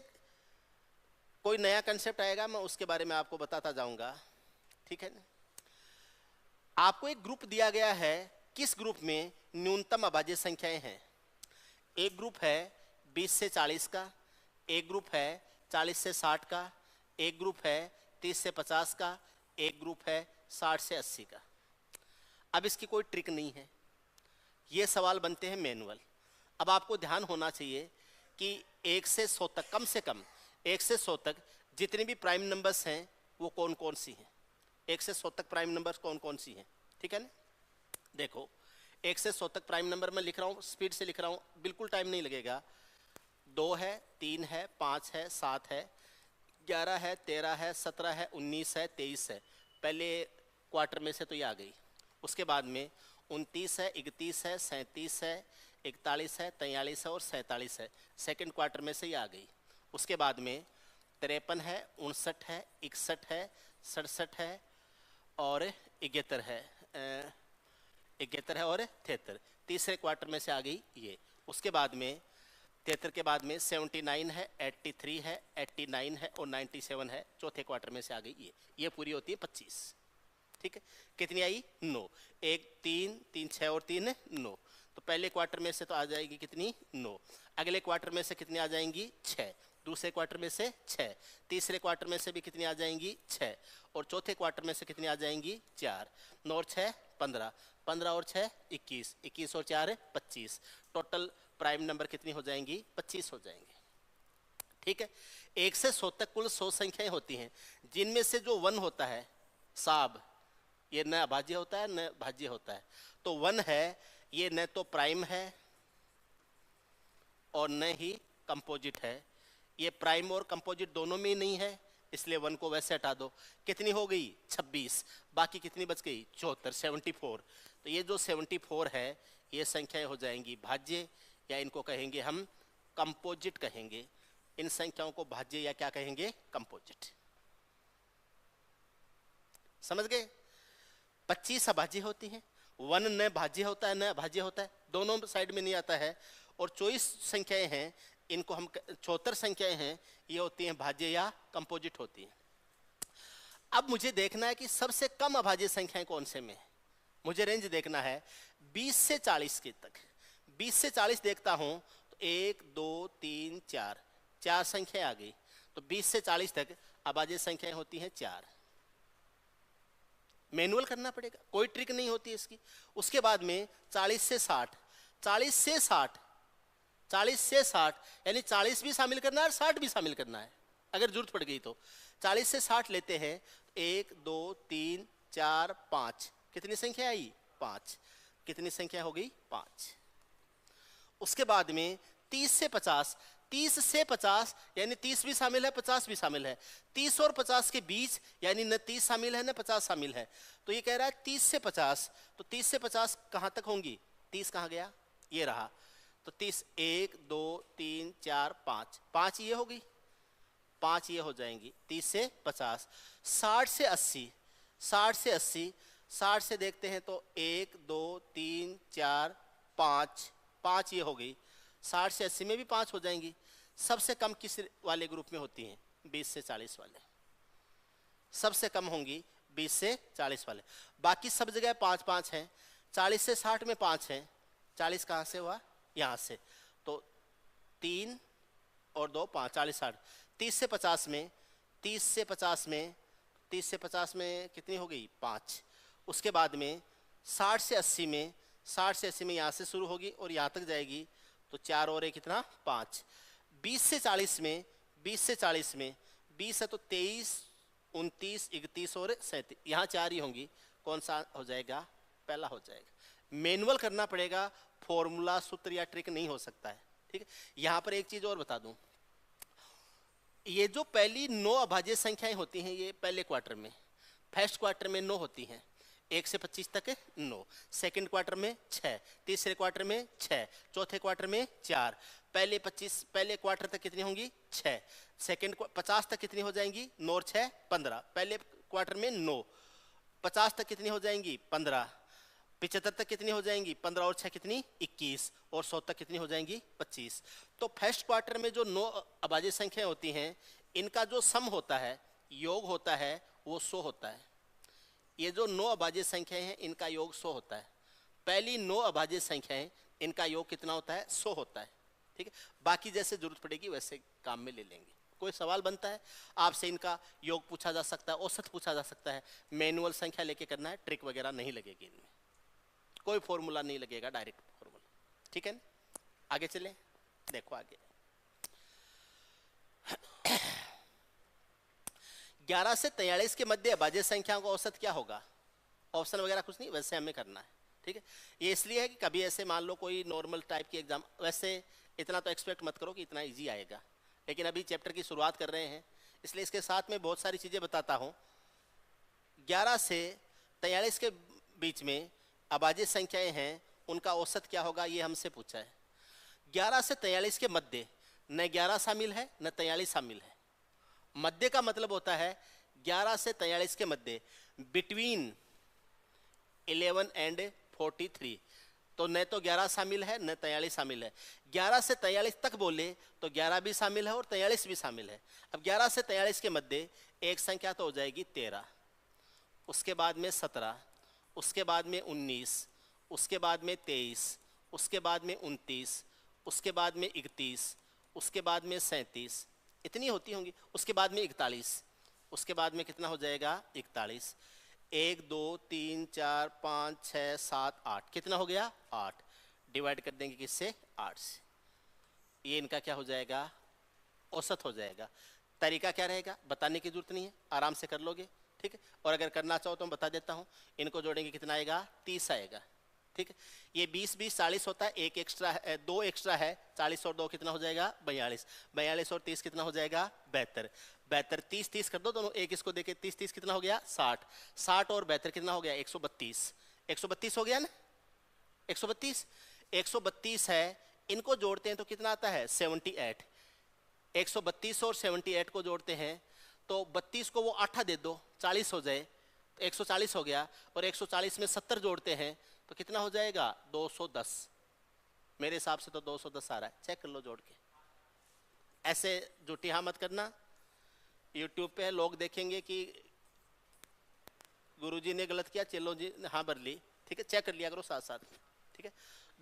कोई नया कंसेप्ट आएगा मैं उसके बारे में आपको बताता जाऊंगा, ठीक है ना। आपको एक ग्रुप दिया गया है, किस ग्रुप में न्यूनतम अभाज्य संख्याएं हैं। एक ग्रुप है 20 से 40 का, एक ग्रुप है 40 से 60 का, एक ग्रुप है 30 से 50 का, एक ग्रुप है 60 से 80 का। अब इसकी कोई ट्रिक नहीं है, ये सवाल बनते हैं मैनुअल। अब आपको ध्यान होना चाहिए कि 1 से 100 तक, कम से कम 1 से 100 तक जितने भी प्राइम नंबर्स हैं वो कौन कौन सी हैं। 1 से 100 तक प्राइम नंबर्स कौन कौन सी हैं, ठीक है ना। देखो 1 से 100 तक प्राइम नंबर मैं लिख रहा हूँ, स्पीड से लिख रहा हूँ, बिल्कुल टाइम नहीं लगेगा। 2 है, 3 है, 5 है, 7 है, 11 है, 13 है, 17 है, 19 है, 23 है। पहले क्वार्टर में से तो ये आ गई। उसके बाद में 29 है, 31 है, 37 है, 41 है, 43 है और 47 है। सेकंड क्वार्टर में से ये आ गई। उसके बाद में 53 है, 59 है, 61 है, 67 है और 71 है, 71 है और 73। तीसरे क्वार्टर में से आ गई ये। उसके बाद में 73 के बाद में 79 है, 83 है, 89 है और 97 है। चौथे क्वार्टर में से आ गई ये पूरी होती है 25। ठीक है, कितनी आई 9। 1 3 3 6 और 3 9। तो पहले क्वार्टर में से तो आ जाएगी कितनी 9। अगले क्वार्टर में से कितनी आ जाएंगी 6। दूसरे क्वार्टर में से 6। तीसरे क्वार्टर में से भी कितनी आ जाएंगी 6 और चौथे क्वार्टर में से कितनी आ जाएंगी 4। 9 और 6 15, 15 और 6 21, 21 और 4 25। टोटल प्राइम नंबर कितनी हो जाएंगी 25 हो जाएंगे। ठीक है, 1 से 100 तक कुल 100 संख्याएं होती हैं, जिनमें से जो 1 होता है साब, ये न अभाज्य होता है न भाज्य होता है। तो 1 है ये न तो प्राइम है और न ही कंपोजिट है। ये प्राइम और कंपोजिट दोनों में ही नहीं है, इसलिए 1 को वैसे हटा दो। कितनी हो गई 26, बाकी कितनी बच गई 74, 74। तो ये जो 74 है ये संख्याएं हो जाएंगी भाज्य, या इनको कहेंगे हम कंपोजिट कहेंगे। इन संख्याओं को भाज्य या क्या कहेंगे कंपोजिट। समझ गए। 25 अभाज्य होती हैं, 1 न भाज्य होता है न अभाज्य होता है, दोनों साइड में नहीं आता है। और 24 संख्याएं हैं, इनको हम 74 संख्याएं हैं, ये होती हैं भाज्य या कंपोजिट होती हैं। अब मुझे देखना है कि सबसे कम अभाज्य संख्याएं कौन से में। मुझे रेंज देखना है 20 से 40 के तक। 20 से 40 देखता हूं तो 1 2 3 4, 4 संख्याएं आ गई। तो 20 से 40 तक अभाज्य संख्याएं होती हैं 4। मैनुअल करना पड़ेगा, कोई ट्रिक नहीं होती इसकी। उसके बाद में 40 से 60, 40 से 60, 40 से 60 यानी 40 भी शामिल करना है और 60 भी शामिल करना है अगर जरूरत पड़ गई तो। 40 से 60 लेते हैं, 1 2 3 4 5, कितनी संख्या आई 5। कितनी संख्या हो गई 5। उसके बाद में 30 से 50, 30 से 50 यानी 30 भी शामिल है 50 भी शामिल है। 30 और 50 के बीच यानी न 30 शामिल है न 50 शामिल है। तो ये कह रहा है 30 से 50, तो 30 से 50 कहां तक होंगी, 30 कहां गया, ये रहा। तो 30 1 2 3 4 5, 5 ये हो गई, 5 ये हो जाएंगी 30 से 50। 60 से 80, 60 से 80, 60 से देखते हैं तो 1 2 3 4 5, 5 ये हो गई। 60 से 80 में भी 5 हो जाएंगी। सबसे कम किस वाले ग्रुप में होती हैं 20 से 40 वाले, सबसे कम होंगी 20 से 40 वाले। बाकी सब जगह 5 5 हैं। 40 से 60 में 5 हैं। 40 कहाँ से हुआ, यहाँ से, तो 3 और 2 5, 40 60। 30 से 50 में, 30 से 50 में, 30 से 50 में कितनी हो गई 5। उसके बाद में 60 से 80 में, 60 से 80 में यहाँ से शुरू होगी और यहाँ तक जाएगी, तो 4 और 1 कितना 5। 20 से 40 में, 20 से 40 में, 20 है तो 23 29 31 और 37, यहाँ 4 ही होंगी। कौन सा हो जाएगा, पहला हो जाएगा। मैनुअल करना पड़ेगा, फॉर्मूला सूत्र या ट्रिक नहीं हो सकता है। ठीक है, यहाँ पर एक चीज और बता दूं, ये जो पहली 9 अभाज्य संख्याएं होती हैं ये पहले क्वार्टर में, फर्स्ट क्वार्टर में 9 होती हैं, 1 से 25 तक 9, सेकंड क्वार्टर में 6, तीसरे क्वार्टर में 6, चौथे क्वार्टर में 4। पहले क्वार्टर तक कितनी होंगी 6, सेकंड 50 तक कितनी हो जाएंगी 9 और 6 15। पहले क्वार्टर में 9, 50 तक कितनी हो जाएंगी 15, 75 तक कितनी हो जाएंगी 15 और 6 कितनी 21, और 100 तक कितनी हो जाएंगी 25। तो फर्स्ट क्वार्टर में जो 9 अभाज्य संख्याएं होती हैं इनका जो सम होता है, योग होता है, वो 100 होता है। ये जो 9 अभाज्य संख्याएं हैं इनका योग 100 होता है। पहली 9 अभाज्य संख्याएं इनका योग कितना होता है 100 होता है। ठीक है, बाकी जैसे जरूरत पड़ेगी वैसे काम में ले लेंगे। कोई सवाल बनता है आपसे, इनका योग पूछा जा सकता है, औसत पूछा जा सकता है, मैनुअल संख्या लेके करना है, ट्रिक वगैरह नहीं लगेगी इनमें, कोई फॉर्मूला नहीं लगेगा, डायरेक्ट फॉर्मूला। ठीक है, आगे चले, देखो आगे 11 से 43 के मध्य अभाज्य संख्याओं का औसत क्या होगा? ऑप्शन वगैरह कुछ नहीं, वैसे हमें करना है। ठीक है, ये इसलिए है कि कभी ऐसे मान लो कोई नॉर्मल टाइप की एग्जाम, वैसे इतना तो एक्सपेक्ट मत करो कि इतना इजी आएगा, लेकिन अभी चैप्टर की शुरुआत कर रहे हैं, इसलिए इसके साथ में बहुत सारी चीज़ें बताता हूँ। 11 से 43 के बीच में अभाज्य संख्याएं हैं, उनका औसत क्या होगा, ये हमसे पूछा है। 11 से 43 के मध्य न 11 शामिल है न 43 शामिल है। मध्य का मतलब होता है 11 से 43 के मध्य, बिटवीन 11 एंड 43, तो न तो 11 शामिल है न 43 शामिल है। 11 से 43 तक बोले तो 11 भी शामिल है और 43 भी शामिल है। अब 11 से 43 के मध्य एक संख्या तो हो जाएगी 13, उसके बाद में 17, उसके बाद में 19, उसके बाद में 23, उसके बाद में 29, उसके बाद में 31, उसके बाद में 37, इतनी होती होंगी, उसके बाद में 41, उसके बाद में कितना हो जाएगा 41, 1 2 3 4 5 6 7 8, कितना हो गया 8, डिवाइड कर देंगे किससे 8 से, ये इनका क्या हो जाएगा औसत हो जाएगा। तरीका क्या रहेगा बताने की जरूरत नहीं है, आराम से कर लोगे। ठीक है, और अगर करना चाहो तो मैं बता देता हूँ, इनको जोड़ेंगे कितना आएगा 30 आएगा। ठीक है, ये 20 20 40 होता है, एक एक्स्ट्रा है, 2 एक्स्ट्रा है, 40 और 2 कितना हो जाएगा 42, 42 और 30 कितना हो जाएगा 72, 72 30 30 कर दो दोनों, एक इसको देके 30 30 कितना हो गया 60, 60 और 72 कितना हो गया 132, 132 हो गया ना, 132 132 है, इनको जोड़ते हैं तो कितना आता है 78, 132 और 78 को जोड़ते हैं तो 32 को वो 8 दे दो 40 हो जाए तो 140 हो गया, और 140 में 70 जोड़ते हैं तो कितना हो जाएगा 210, मेरे हिसाब से तो 210 आ रहा है, चेक कर लो जोड़ के। ऐसे झूठी हाँ मत करना, यूट्यूब पे लोग देखेंगे कि गुरुजी ने गलत किया, चलो जी ने हाँ भर ली। ठीक है, चेक कर लिया करो साथ साथ। ठीक है,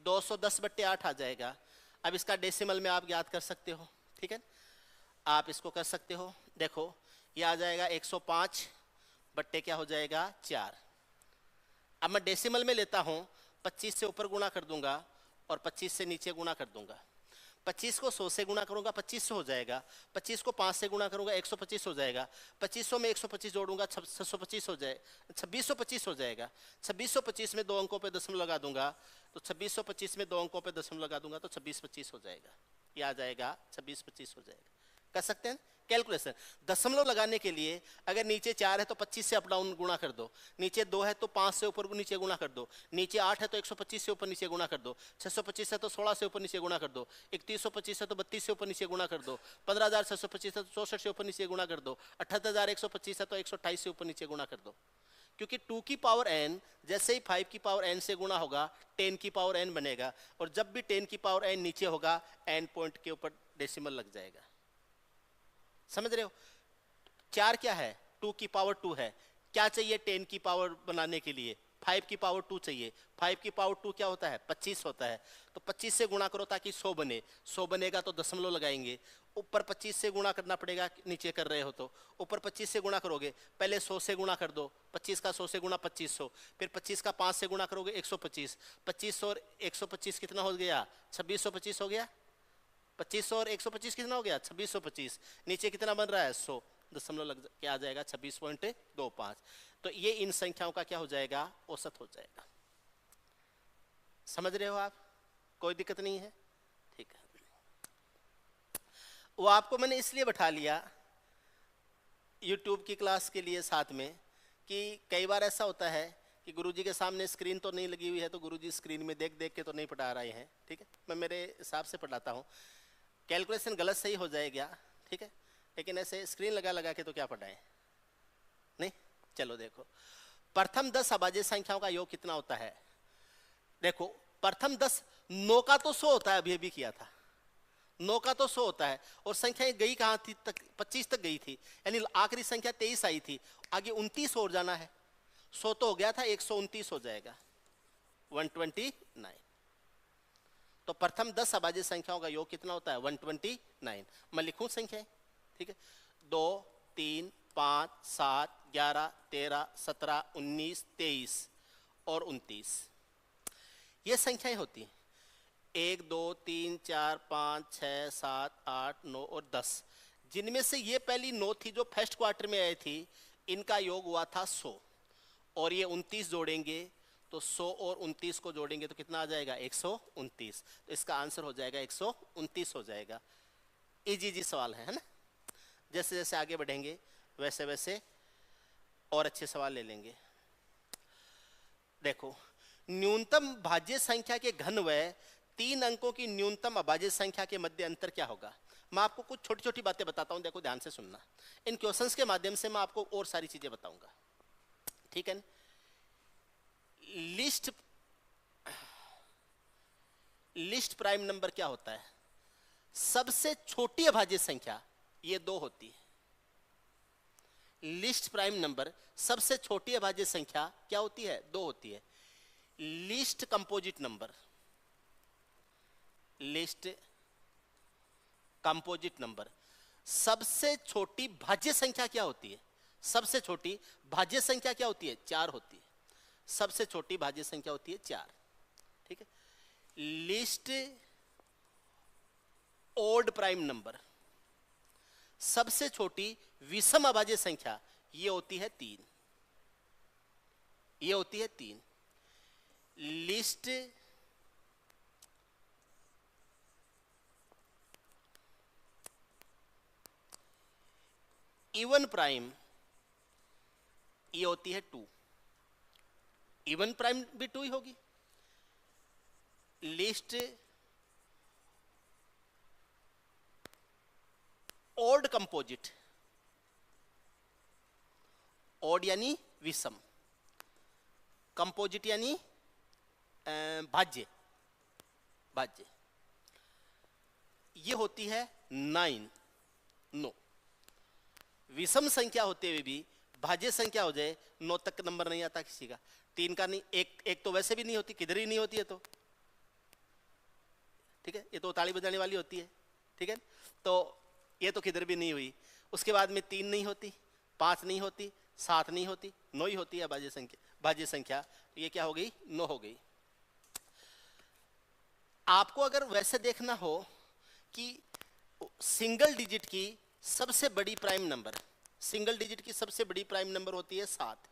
210/8 आ जाएगा। अब इसका डेसिमल में आप याद कर सकते हो। ठीक है, आप इसको कर सकते हो, देखो ये आ जाएगा 105 बट्टे क्या हो जाएगा 4। अब मैं डेसिमल में लेता हूँ, 25 से ऊपर गुणा कर दूंगा और 25 से नीचे गुणा कर दूंगा। 25 को 100 से गुणा करूंगा 2500 हो जाएगा, 25 को 5 से गुणा करूंगा 125 हो जाएगा, 2500 में 125 जोड़ूंगा 625 हो जाए 2625 हो जाएगा। 2625 में 2 अंकों पे दशमलव लगा दूंगा तो 2625 में 2 अंकों पे दशमलव लगा दूंगा तो 2625 हो जाएगा, ये आ जाएगा 2625 हो जाएगा। कर सकते हैं कैलकुलेशन। दशमलव लगाने के लिए अगर नीचे 4 है तो 25 से अप डाउन गुणा कर दो, नीचे 2 है तो 5 से ऊपर नीचे गुणा कर दो, नीचे 8 है तो 125 से ऊपर नीचे गुणा कर दो, 625 है तो 16 से ऊपर नीचे गुणा कर दो, 3125 है तो 32 से ऊपर नीचे गुणा कर दो, 15625 है तो 64 से ऊपर नीचे गुणा कर दो, 78125 है तो 128 से ऊपर नीचे गुणा कर दो। क्योंकि 2 की पावर n जैसे ही 5 की पावर n से गुणा होगा 10 की पावर n बनेगा, और जब भी 10 की पावर n नीचे होगा n पॉइंट के ऊपर डेसिमल लग जाएगा। समझ रहे हो? 4 क्या है 2 की पावर 2 है, क्या चाहिए 10 की पावर बनाने के लिए 5 की पावर 2 चाहिए। 5 की पावर 2 क्या होता है 25 होता है, तो 25 से गुणा करो ताकि 100 बने, 100 बनेगा तो दशमलव लगाएंगे, ऊपर 25 से गुणा करना पड़ेगा, नीचे कर रहे हो तो ऊपर 25 से गुणा करोगे, पहले 100 से गुणा कर दो, 25 का 100 से गुणा 2500, फिर 25 का 5 से गुणा करोगे 125, 25 और 125 कितना हो गया 2625 हो गया, 25 और 125 कितना हो गया 2625, नीचे कितना बन रहा है 100, दशमलव लग क्या आ जाएगा 26.25। तो ये इन संख्याओं का क्या हो जाएगा औसत हो जाएगा। समझ रहे हो आप? कोई दिक्कत नहीं है? ठीक है, वो आपको मैंने इसलिए बैठा लिया YouTube की क्लास के लिए साथ में कि कई बार ऐसा होता है कि गुरुजी के सामने स्क्रीन तो नहीं लगी हुई है तो गुरुजी स्क्रीन में देख देख के तो नहीं पढ़ा रहे हैं। ठीक है, मैं मेरे हिसाब से पढ़ाता हूँ, कैलकुलेशन गलत सही हो जाएगा। ठीक है, लेकिन ऐसे स्क्रीन लगा लगा के तो क्या पढ़ाएं नहीं। चलो देखो, प्रथम 10 अभाज्य संख्याओं का योग कितना होता है। देखो प्रथम 10 9 का तो 100 होता है, अभी अभी किया था, 9 का तो 100 होता है, और संख्याएं गई कहाँ थी तक 25 तक गई थी, यानी आखिरी संख्या 23 आई थी, आगे 29 और जाना है, 100 तो हो गया था 129 हो जाएगा 129। तो प्रथम 10 अभाज्य संख्याओं का योग कितना होता है? 129। मैं लिखूं संख्या, ठीक है? 2, 3, 5, 7, 11, 13, 17, 19, 23 और 29, ये संख्याएं होती हैं। 1, 2, 3, 4, 5, 6, 7, 8, 9 और 10, जिनमें से ये पहली 9 थी जो फर्स्ट क्वार्टर में आई थी, इनका योग हुआ था 100, और ये 29 जोड़ेंगे तो 100 और 29 को जोड़ेंगे तो कितना आ जाएगा? 129। तो इसका आंसर हो जाएगा 129 हो जाएगा। इजी सवाल है ना? जैसे जैसे आगे बढ़ेंगे वैसे वैसे और अच्छे सवाल ले लेंगे। देखो, न्यूनतम भाज्य संख्या के घन व 3 अंकों की न्यूनतम अभाज्य संख्या के मध्य अंतर क्या होगा? मैं आपको कुछ छोटी छोटी बातें बताता हूं, देखो ध्यान से सुनना। इन क्वेश्चंस के माध्यम से मैं आपको और सारी चीजें बताऊंगा, ठीक है ना? लिस्ट प्राइम नंबर क्या होता है? सबसे छोटी अभाज्य संख्या, ये 2 होती है। लिस्ट प्राइम नंबर सबसे छोटी अभाज्य संख्या क्या होती है? 2 होती है। List composite number, list composite number सबसे छोटी भाज्य संख्या क्या होती है? सबसे छोटी भाज्य संख्या क्या होती है? 4 होती है। सबसे छोटी भाज्य संख्या होती है 4, ठीक है? लिस्ट ओड प्राइम नंबर सबसे छोटी विषम अभाज्य संख्या, ये होती है 3, ये होती है 3। लिस्ट इवन प्राइम, ये होती है 2, इवन प्राइम भी 2 ही होगी। लिस्ट ओड कंपोजिट, ओड यानी विषम, कंपोजिट यानी भाज्य, भाज्य, ये होती है 9। विषम संख्या होते हुए भी भाज्य संख्या हो जाए 9 तक नंबर नहीं आता किसी का। 3 का नहीं, एक तो वैसे भी नहीं होती, किधर ही नहीं होती है तो, ठीक है? ये तो ताली बजाने वाली होती है, ठीक है? तो ये तो किधर भी नहीं हुई। उसके बाद में 3 नहीं होती, 5 नहीं होती, 7 नहीं होती, 9 ही होती है भाज्य संख्या। भाज्य संख्या तो ये क्या हो गई? 9 हो गई। आपको अगर वैसे देखना हो कि सिंगल डिजिट की सबसे बड़ी प्राइम नंबर, सिंगल डिजिट की सबसे बड़ी प्राइम नंबर होती है 7,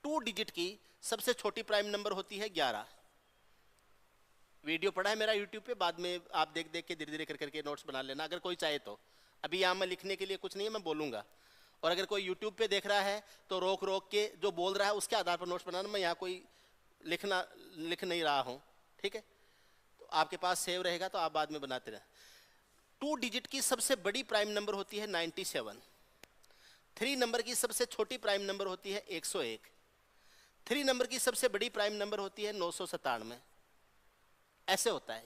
2 डिजिट की सबसे छोटी प्राइम नंबर होती है 11। वीडियो पड़ा है मेरा यूट्यूब पे, बाद में आप देख देख के धीरे धीरे कर करके नोट्स बना लेना अगर कोई चाहे तो। अभी यहाँ मैं लिखने के लिए कुछ नहीं है, मैं बोलूंगा। और अगर कोई यूट्यूब पे देख रहा है तो रोक रोक के जो बोल रहा है उसके आधार पर नोट्स बनाना, मैं यहाँ कोई लिख नहीं रहा हूँ, ठीक है? तो आपके पास सेव रहेगा तो आप बाद में बनाते रहे। 2 डिजिट की सबसे बड़ी प्राइम नंबर होती है 97, 3 नंबर की सबसे छोटी प्राइम नंबर होती है 101, 3 नंबर की सबसे बड़ी प्राइम नंबर होती है 997। ऐसे होता है,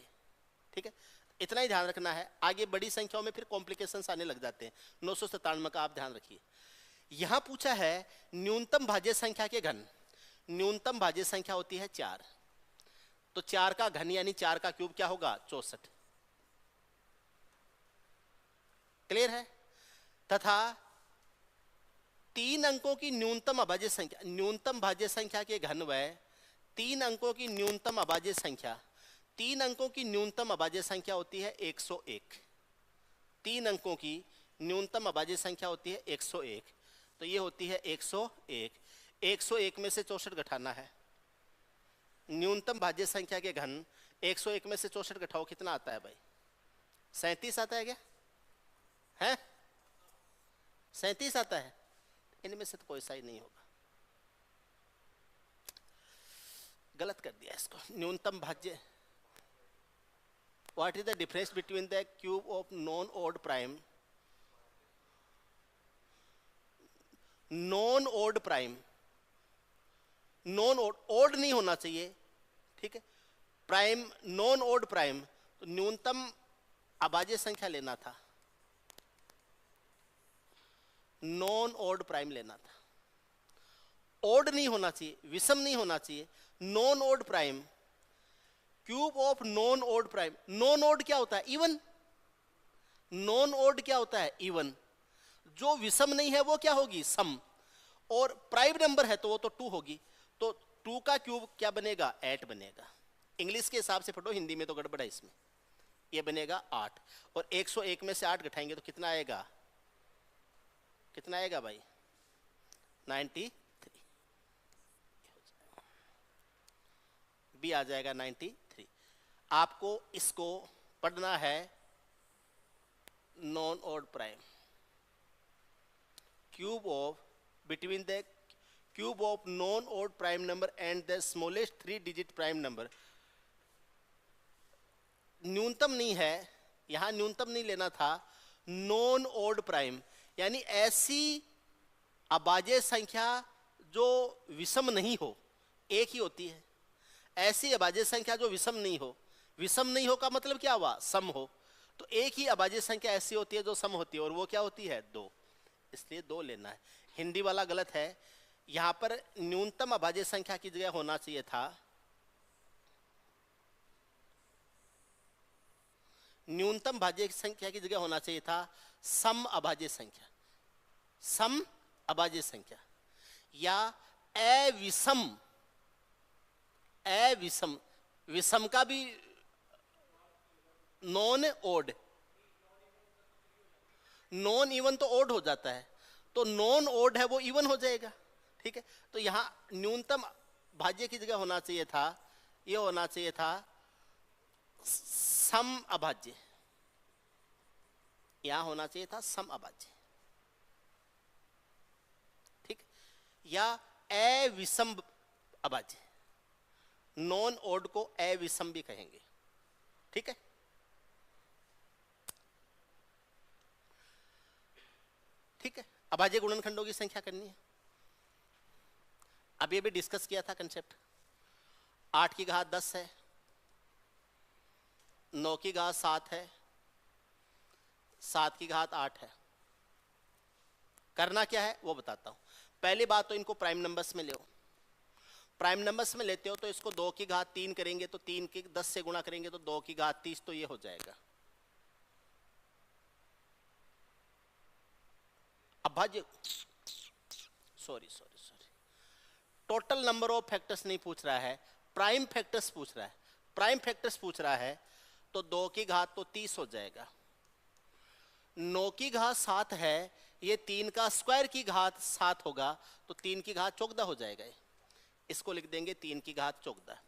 ठीक है? इतना ही ध्यान रखना है। आगे बड़ी संख्याओं में फिर कॉम्प्लिकेशंस आने लग जाते हैं। 997 का आप ध्यान रखिए। यहां पूछा है न्यूनतम भाज्य संख्या के घन। न्यूनतम भाज्य संख्या होती है 4, तो 4 का घन यानी 4 का क्यूब क्या होगा? 64। क्लियर है? तथा 3 अंकों की न्यूनतम अभाज्य संख्या, न्यूनतम भाज्य संख्या के घन व 3 अंकों की न्यूनतम अभाज्य संख्या, 3 अंकों की न्यूनतम अभाज्य संख्या होती है 101। 3 अंकों की न्यूनतम अभाज्य संख्या होती है 101, तो ये होती है 101। 101 में से 64 घटाना है। न्यूनतम भाज्य संख्या के घन 101 में से 64 घटाओ, कितना आता है भाई? 37 आता है क्या? है 37 आता है? इनमें से तो कोई सा ही नहीं होगा, गलत कर दिया इसको। न्यूनतम भाज्य, what is the difference between the cube of non odd prime? Non odd prime, non odd, odd नहीं होना चाहिए, ठीक है? प्राइम, नॉन ओड प्राइम, तो न्यूनतम अभाज्य संख्या लेना था, नॉन ओड प्राइम लेना था। ओड नहीं होना चाहिए, विषम नहीं होना चाहिए। Non odd prime cube of non odd prime. Non odd क्या होता है? इवन। नॉन ओड क्या होता है? इवन। जो विषम नहीं है वो क्या होगी? सम। और प्राइम नंबर है तो वो तो 2 होगी, तो 2 का क्यूब क्या बनेगा? 8 बनेगा। इंग्लिश के हिसाब से पढ़ो, हिंदी में तो गड़बड़ है इसमें। ये बनेगा 8, और 101 में से 8 घटाएंगे तो कितना आएगा? कितना आएगा भाई? 93। बी आ जाएगा 93। आपको इसको पढ़ना है non odd prime. Cube of between the cube of non odd prime number and the smallest 3 digit prime number. न्यूनतम नहीं है, यहां न्यूनतम नहीं लेना था। नॉन ओड प्राइम यानी ऐसी अभाज्य संख्या जो विषम नहीं हो, एक ही होती है। ऐसी अभाज्य संख्या जो विषम नहीं हो। विषम नहीं हो का मतलब क्या हुआ? सम हो। तो एक ही अभाज्य संख्या ऐसी होती है जो सम होती है, और वो क्या होती है? 2। इसलिए 2 लेना है। हिंदी वाला गलत है, यहां पर न्यूनतम अभाज्य संख्या की जगह होना चाहिए था न्यूनतम भाज्य संख्या की जगह होना चाहिए था सम अभाज्य संख्या। सम अभाज्य संख्या या अविषम। अविषम, विषम का भी नॉन ओड। नॉन इवन तो ओड हो जाता है, तो नॉन ओड है वो इवन हो जाएगा। ठीक है, तो यहां न्यूनतम भाज्य की जगह होना चाहिए था, ये होना चाहिए था सम अभाज्य। यहां होना चाहिए था सम अभाज्य। ठीक, या अविषम अभाज्य। नॉन ओड को अविषम भी कहेंगे। ठीक है, ठीक है। अभाज्य गुणनखंडों की संख्या करनी है। अभी अभी डिस्कस किया था कंसेप्ट। 8 की घात 10 है, 9 की घात 7 है, 7 की घात 8 है। करना क्या है वो बताता हूं। पहली बात तो इनको प्राइम नंबर्स में ले। प्राइम नंबर्स में लेते हो तो इसको 2 की घात 3 करेंगे तो 3 की 10 से गुणा करेंगे तो 2 की घात 30, तो ये हो जाएगा अभाज्य। Sorry, total number of factors नहीं पूछ रहा है, प्राइम फैक्टर्स पूछ रहा है। प्राइम फैक्टर्स पूछ रहा है तो 2 की घात तो 30 हो जाएगा। 9 की घात 7 है, ये 3 का स्क्वायर की घात 7 होगा, तो 3 की घात 14 हो जाएगा। इसको लिख देंगे 3 की घात 14,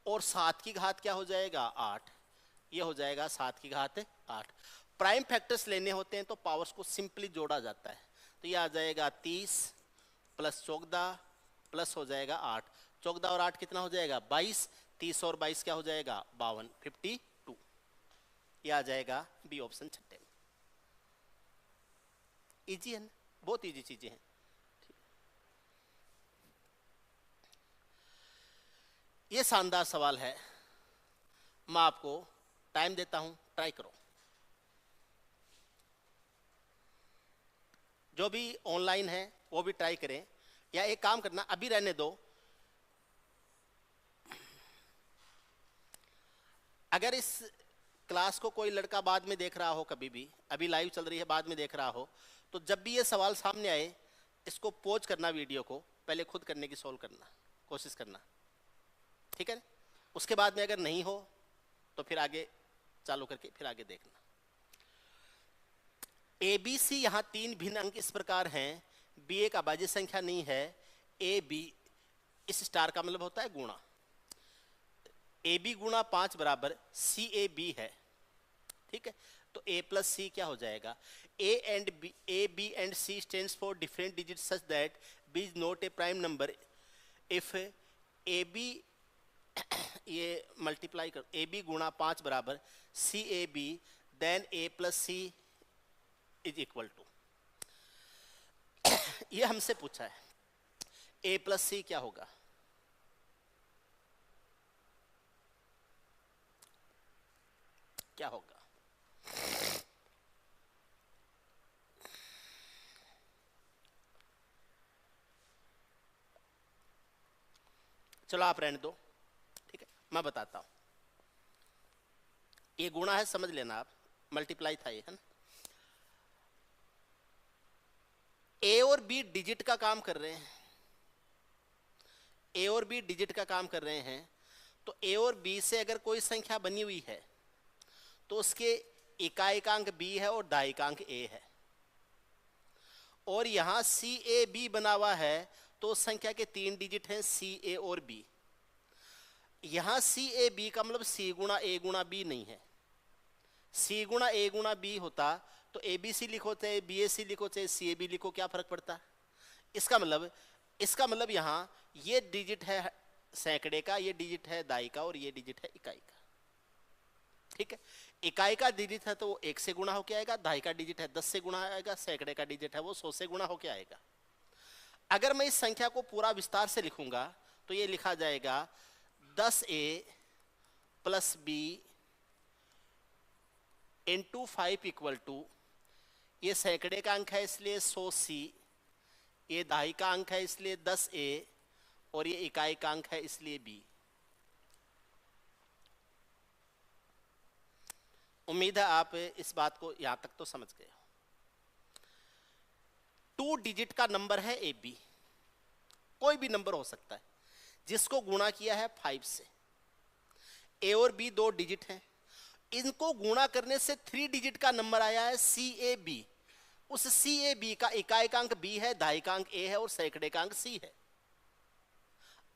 और 7 की घात क्या हो जाएगा? 8। ये हो जाएगा 7 की घात 8। प्राइम फैक्टर्स लेने होते हैं तो पावर्स को सिंपली जोड़ा जाता है, तो ये आ जाएगा 30 प्लस 14 प्लस हो जाएगा 8। 14 और 8 कितना हो जाएगा? 22। 30 और 22 क्या हो जाएगा? 52, 52। ये आ जाएगा बी ऑप्शन छठे में। इजी है ना, बहुत इजी चीजें हैं। ये शानदार सवाल है, मैं आपको टाइम देता हूं, ट्राई करो। जो भी ऑनलाइन है वो भी ट्राई करें, या एक काम करना, अभी रहने दो। अगर इस क्लास को कोई लड़का बाद में देख रहा हो, कभी भी, अभी लाइव चल रही है, बाद में देख रहा हो, तो जब भी ये सवाल सामने आए इसको पॉज करना, वीडियो को पहले खुद करने की सोल्व करना कोशिश करना। ठीक है, उसके बाद में अगर नहीं हो तो फिर आगे चालू करके फिर आगे देखना। ए बी सी यहां 3 भिन्न अंक इस प्रकार हैं। बी एक अभाज्य संख्या नहीं है। ए बी, इस स्टार का मतलब होता है गुणा। ए बी गुणा 5 बराबर सी ए बी है। ठीक है, तो ए प्लस सी क्या हो जाएगा? A B and C stands for different digit such that B is not a prime number if A B, ये मल्टीप्लाई कर, ए बी गुणा 5 बराबर C A B, then A plus C is equal to, ये हमसे पूछा है। ए plus सी क्या होगा? क्या होगा? चलो आप रहने दो, ठीक है, मैं बताता हूं। ये गुणा है, समझ लेना आप, मल्टीप्लाई था ये, है ना। ए और बी डिजिट का काम कर रहे हैं, ए और बी डिजिट का काम कर रहे हैं, तो ए और बी से अगर कोई संख्या बनी हुई है तो उसके इकाइकांक बी है और दायिकांक ए है, और यहां सी ए बी बना हुआ है तो संख्या के 3 डिजिट हैं सी ए और बी। यहां सी ए बी का मतलब सी गुणा ए गुणा बी नहीं है, सी गुणा ए गुणा बी होता तो ए बी सी लिखो चाहे बी ए सी लिखो चाहे सी ए बी लिखो, क्या फर्क पड़ता। इसका मतलब यहां ये डिजिट है सैकड़े का, ये डिजिट है दाई का, और ये डिजिट है इकाई का, ठीक है। इकाई का डिजिट है तो वो 1 से गुणा होके आएगा, दाई का डिजिट है 10 से गुणा आएगा, सैकड़े का डिजिट है वो 100 से गुणा होके आएगा। अगर मैं इस संख्या को पूरा विस्तार से लिखूंगा तो ये लिखा जाएगा 10a plus B into 5 equal to, ये सैकड़े का अंक है इसलिए 100c, ये दाई का अंक है इसलिए 10a, और ये इकाई का अंक है इसलिए b। उम्मीद है आप इस बात को यहां तक तो समझ गए हो। 2 डिजिट का नंबर है ए बी, कोई भी नंबर हो सकता है जिसको गुणा किया है 5 से। ए और बी 2 डिजिट हैं, इनको गुणा करने से 3 डिजिट का नंबर आया है सी ए बी। उस सी ए बी का इकाइकांक बी है, दायिकांक ए है और सैकड़े का अंक सी है।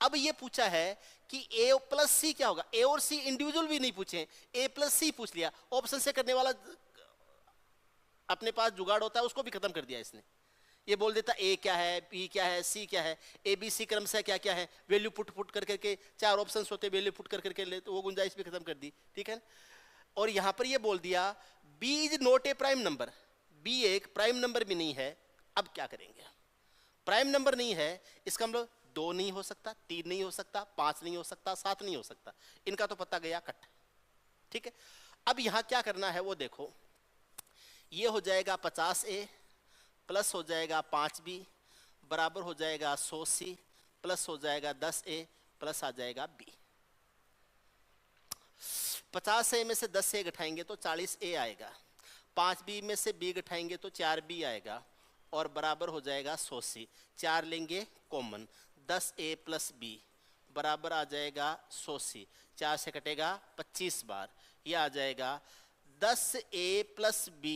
अब ये पूछा है कि ए प्लस सी क्या होगा। ए और सी इंडिविजुअल भी नहीं पूछे, ए प्लस सी पूछ लिया। ऑप्शन से करने वाला अपने पास जुगाड़ होता है, उसको भी खत्म कर दिया इसने। ये बोल देता ए क्या है, बी क्या है, सी क्या है, ए बी सी क्रम से क्या क्या है, वैल्यू पुट कर करके 4 ऑप्शंस होते, वैल्यू पुट कर करके ले, तो वो गुंजाइश भी खत्म कर दी, ठीक है। और यहां पर ये बोल दिया B is not a prime number, B एक प्राइम नंबर भी नहीं है। अब क्या करेंगे, प्राइम नंबर नहीं है इसका मतलब 2 नहीं हो सकता, 3 नहीं हो सकता, 5 नहीं हो सकता, 7 नहीं हो सकता, इनका तो पता गया कट, ठीक है। अब यहां क्या करना है वो देखो, ये हो जाएगा 50a प्लस हो जाएगा 5b बराबर हो जाएगा 100c प्लस हो जाएगा 10a प्लस आ जाएगा b। 50a में से 10a घटाएंगे तो 40a आएगा, 5b में से b घटाएंगे तो 4b आएगा, और बराबर हो जाएगा 100c। 4 लेंगे कॉमन, 10a प्लस b बराबर आ जाएगा 100c। 4 से कटेगा 25 बार, यह आ जाएगा 10a प्लस b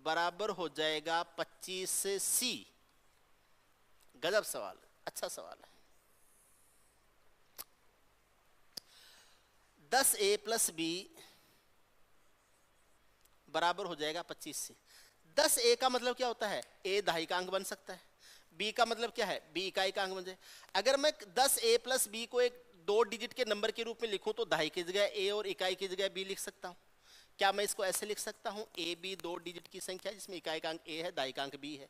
बराबर हो जाएगा 25c। गजब सवाल, अच्छा सवाल है। 10a प्लस b बराबर हो जाएगा 25c। 10a का मतलब क्या होता है, a दायिकांक बन सकता है, b का मतलब क्या है, b इकाइकांक बन जाए। अगर मैं 10a प्लस b को एक 2 डिजिट के नंबर के रूप में लिखूं तो दाई की जगह a और इकाई की जगह b लिख सकता हूं। क्या मैं इसको ऐसे लिख सकता हूं, ए बी 2 डिजिट की संख्या जिसमें इकाइकांक ए है, दायिकांक बी है,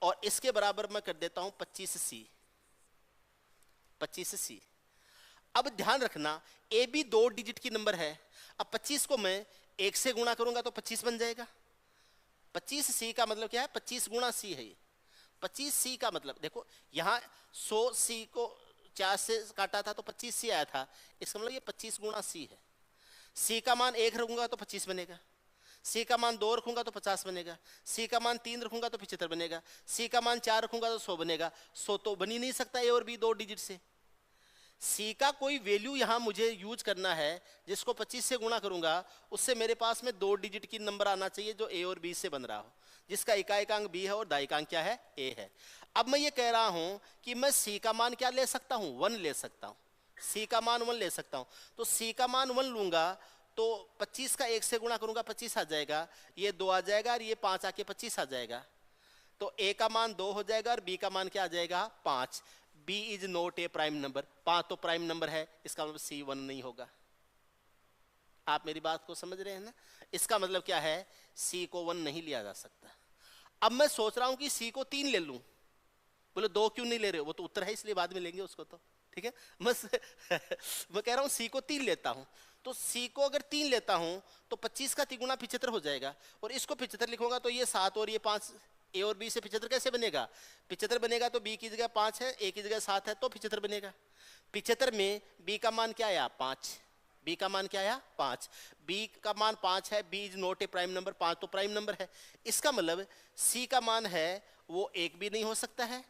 और इसके बराबर मैं कर देता हूं 25c। 25c। अब ध्यान रखना ए बी 2 डिजिट की नंबर है, अब 25 को मैं 1 से गुणा करूंगा तो 25 बन जाएगा। 25c का मतलब क्या है, 25 गुणा c है ये। 25c का मतलब देखो यहां 100c को 4 से काटा था तो 25c आया था, इसका मतलब ये 25 गुणा c है। c का मान 1 रखूंगा तो 25 बनेगा, c का मान 2 रखूंगा तो 50 बनेगा, c का मान 3 रखूंगा तो 75 बनेगा, c का मान 4 रखूंगा तो 100 बनेगा। 100 तो बन ही नहीं सकता ए और बी 2 डिजिट से। c का कोई वैल्यू यहां मुझे यूज करना है जिसको 25 से गुणा करूंगा, उससे मेरे पास में 2 डिजिट की नंबर आना चाहिए जो a और b से बन रहा हो, जिसका इकाइकांक b है और दायिकांक क्या है, a है। अब मैं ये कह रहा हूं कि मैं c का मान क्या ले सकता हूं, 1 ले सकता हूं। c का मान 1 ले सकता हूं, तो c का मान 1 लूंगा तो 25 का 1 से गुणा करूंगा 25 आ जाएगा, ये 2 आ जाएगा और ये 5 आके 25 आ जाएगा, तो a का मान 2 हो जाएगा और b का मान क्या आ जाएगा, 5। b is not a prime number, 5 तो प्राइम नंबर है, इसका मतलब c 1 नहीं होगा। आप मेरी बात को समझ रहे हैं ना, इसका मतलब क्या है, c को 1 नहीं लिया जा सकता। अब मैं सोच रहा हूं कि c को 3 ले लूं, बोले 2 क्यों नहीं ले रहे हो, वो तो उत्तर है इसलिए बाद में लेंगे उसको, तो ठीक है। मैं कह रहा हूं c को 3 लेता हूं, तो c को अगर 3 लेता हूं तो 25 का 3 गुना 75 हो जाएगा, और इसको 75 लिखूंगा तो ये 7 और ये 5, a और b से 75 कैसे बनेगा, 75 बनेगा तो b की जगह 5 है, a की जगह 7 है तो 75 बनेगा। 75 में b का मान क्या आया, 5, b का मान क्या आया 5, b का मान 5 है, b is not a prime number, 5 तो प्राइम नंबर है। इसका मतलब c का मान है वो 1 भी नहीं हो सकता है,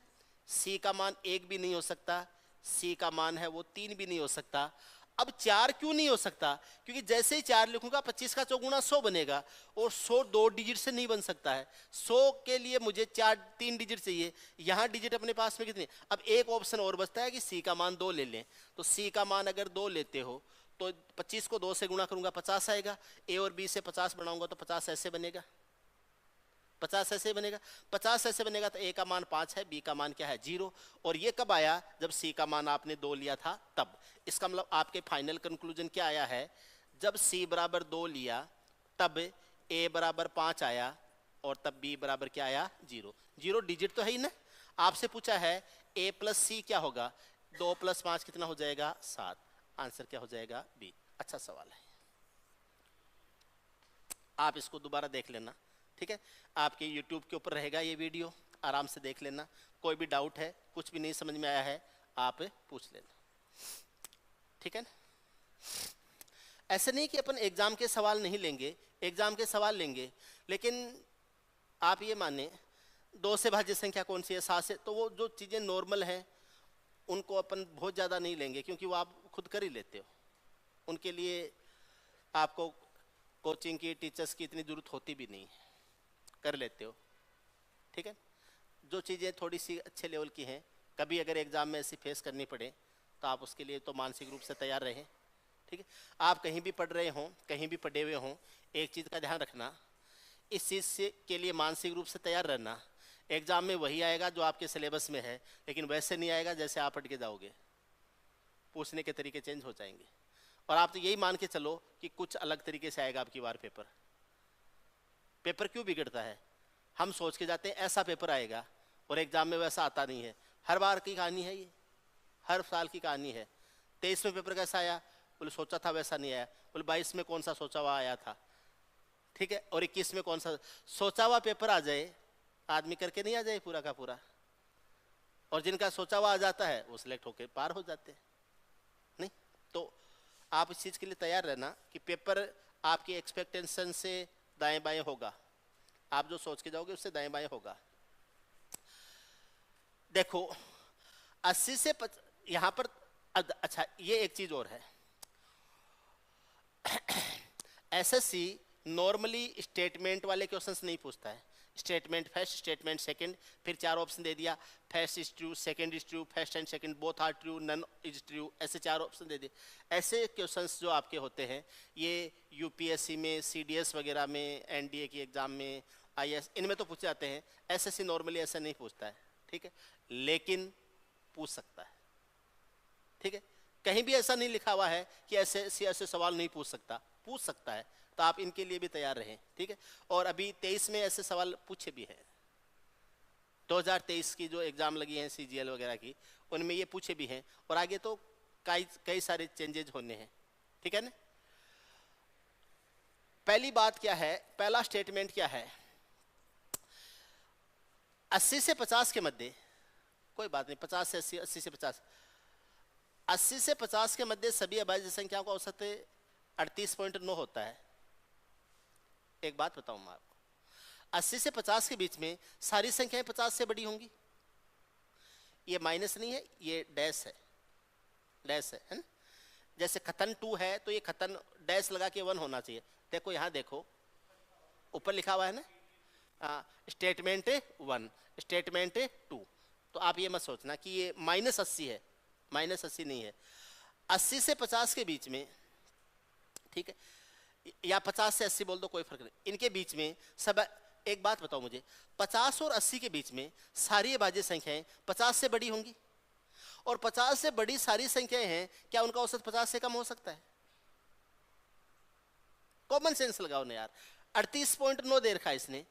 c का मान 1 भी नहीं हो सकता, c का मान है वो 3 भी नहीं हो सकता। अब 4 क्यों नहीं हो सकता? क्योंकि जैसे ही 4 लिखूंगा 25 का चौगुना 100 बनेगा, और 100 2 डिजिट से नहीं बन सकता है। 100 के लिए मुझे 3 डिजिट चाहिए। यहाँ डिजिट अपने पास में कितने? अब एक ऑप्शन और बचता है कि c का मान 2 ले लें। तो c का मान अगर 2 लेते हो तो 25 को 2 से गुणा करूंगा 50 आएगा, a और b से 50 बनाऊंगा तो 50 ऐसे बनेगा, 50 ऐसे बनेगा, 50 ऐसे बनेगा। तो a का मान 5 है, b का मान क्या है 0। और ये कब आया? जब c का मान आपने 2 लिया था तब। इसका मतलब आपके फाइनल कंक्लूजन क्या आया है? जब c बराबर 2 लिया तब a बराबर 5 आया, और तब b बराबर क्या आया 0। 0 डिजिट तो है ही ना। आपसे पूछा है a प्लस c क्या होगा? 2 + 5 कितना हो जाएगा? 7। आंसर क्या हो जाएगा? b। अच्छा सवाल है, आप इसको दोबारा देख लेना, ठीक है। आपके YouTube के ऊपर रहेगा ये वीडियो, आराम से देख लेना। कोई भी डाउट है, कुछ भी नहीं समझ में आया है, आप पूछ लेना, ठीक है ना। ऐसे नहीं कि अपन एग्जाम के सवाल नहीं लेंगे, एग्जाम के सवाल लेंगे, लेकिन आप ये माने 2 से भाज्य संख्या कौन सी है? 7 से। तो वो जो चीज़ें नॉर्मल हैं उनको अपन बहुत ज़्यादा नहीं लेंगे, क्योंकि वो आप खुद कर ही लेते हो। उनके लिए आपको कोचिंग की, टीचर्स की इतनी ज़रूरत होती भी नहीं है, कर लेते हो, ठीक है। जो चीज़ें थोड़ी सी अच्छे लेवल की हैं, कभी अगर एग्ज़ाम में ऐसी फेस करनी पड़े तो आप उसके लिए तो मानसिक रूप से तैयार रहें, ठीक है। आप कहीं भी पढ़ रहे हों, कहीं भी पढ़े हुए हों, एक चीज़ का ध्यान रखना, इस चीज़ से के लिए मानसिक रूप से तैयार रहना। एग्ज़ाम में वही आएगा जो आपके सिलेबस में है, लेकिन वैसे नहीं आएगा जैसे आप पढ़ के जाओगे, पूछने के तरीके चेंज हो जाएंगे। और आप तो यही मान के चलो कि कुछ अलग तरीके से आएगा आपकी बार पेपर। पेपर क्यों बिगड़ता है? हम सोच के जाते हैं ऐसा पेपर आएगा, और एग्जाम में वैसा आता नहीं है। हर बार की कहानी है ये, हर साल की कहानी है। 23 में पेपर कैसा आया? बोले सोचा था वैसा नहीं आया। बोले 22 में कौन सा सोचा हुआ आया था, ठीक है। और 21 में कौन सा सोचा हुआ पेपर आ जाए, आदमी करके नहीं आ जाए पूरा का पूरा। और जिनका सोचा हुआ आ जाता है वो सिलेक्ट होकर पार हो जाते हैं। नहीं तो आप इस चीज़ के लिए तैयार रहना कि पेपर आपकी एक्सपेक्टेशन से दाएं बाएं होगा, आप जो सोच के जाओगे उससे दाएं बाएं होगा। देखो 80 से यहां पर अच्छा ये एक चीज और है, एसएससी नॉर्मली स्टेटमेंट वाले क्वेश्चंस नहीं पूछता है। स्टेटमेंट फर्स्ट, स्टेटमेंट सेकंड, फिर 4 ऑप्शन दे दिया, first is true, second is true, first and second both are true, none is true, ऐसे 4 ऑप्शन दे दिए। ऐसे क्वेश्चंस जो आपके होते हैं ये यूपीएससी में, सीडीएस वगैरह में, एनडीए की एग्जाम में, आईएएस, इनमें तो पूछे जाते हैं। एसएससी नॉर्मली ऐसा नहीं पूछता है, ठीक है, लेकिन पूछ सकता है, ठीक है। कहीं भी ऐसा नहीं लिखा हुआ है कि ऐसे सवाल नहीं पूछ सकता, पूछ सकता है। तो आप इनके लिए भी तैयार रहें, ठीक है। और अभी 23 में ऐसे सवाल पूछे भी हैं, 2023 की जो एग्जाम लगी हैं सीजीएल वगैरह की, उनमें ये पूछे भी हैं। और आगे तो कई सारे चेंजेज होने हैं, ठीक है ना। पहली बात क्या है, पहला स्टेटमेंट क्या है, 80 से 50 के मध्य, कोई बात नहीं 50 से 80, 80 से 50, 80 से 50 के मध्य सभी अभाज्य संख्याओं का औसत 38.9 होता है। एक बात बताऊं मैं आपको, 80 से 50 के बीच में सारी संख्याएं 50 से बड़ी होंगी। ये माइनस नहीं है, ये डैश है, डैश है ना। जैसे खतन 2 है तो ये खतन डैश लगा के 1 होना चाहिए। देखो यहाँ देखो ऊपर लिखा हुआ है ना, स्टेटमेंट 1, स्टेटमेंट 2। तो आप ये मत सोचना कि ये -80 है, -80 नहीं है। 80 से 50 के बीच में, ठीक है, या 50 से 80 बोल दो, कोई फर्क नहीं, इनके बीच में सब। एक बात बताओ मुझे, 50 और 80 के बीच में सारी अभाज्य संख्याएं 50 से बड़ी होंगी, और 50 से बड़ी सारी संख्याएं हैं, क्या उनका औसत 50 से कम हो सकता है? कॉमन सेंस लगाओ ना यार, 38.9 दे रखा है इसने,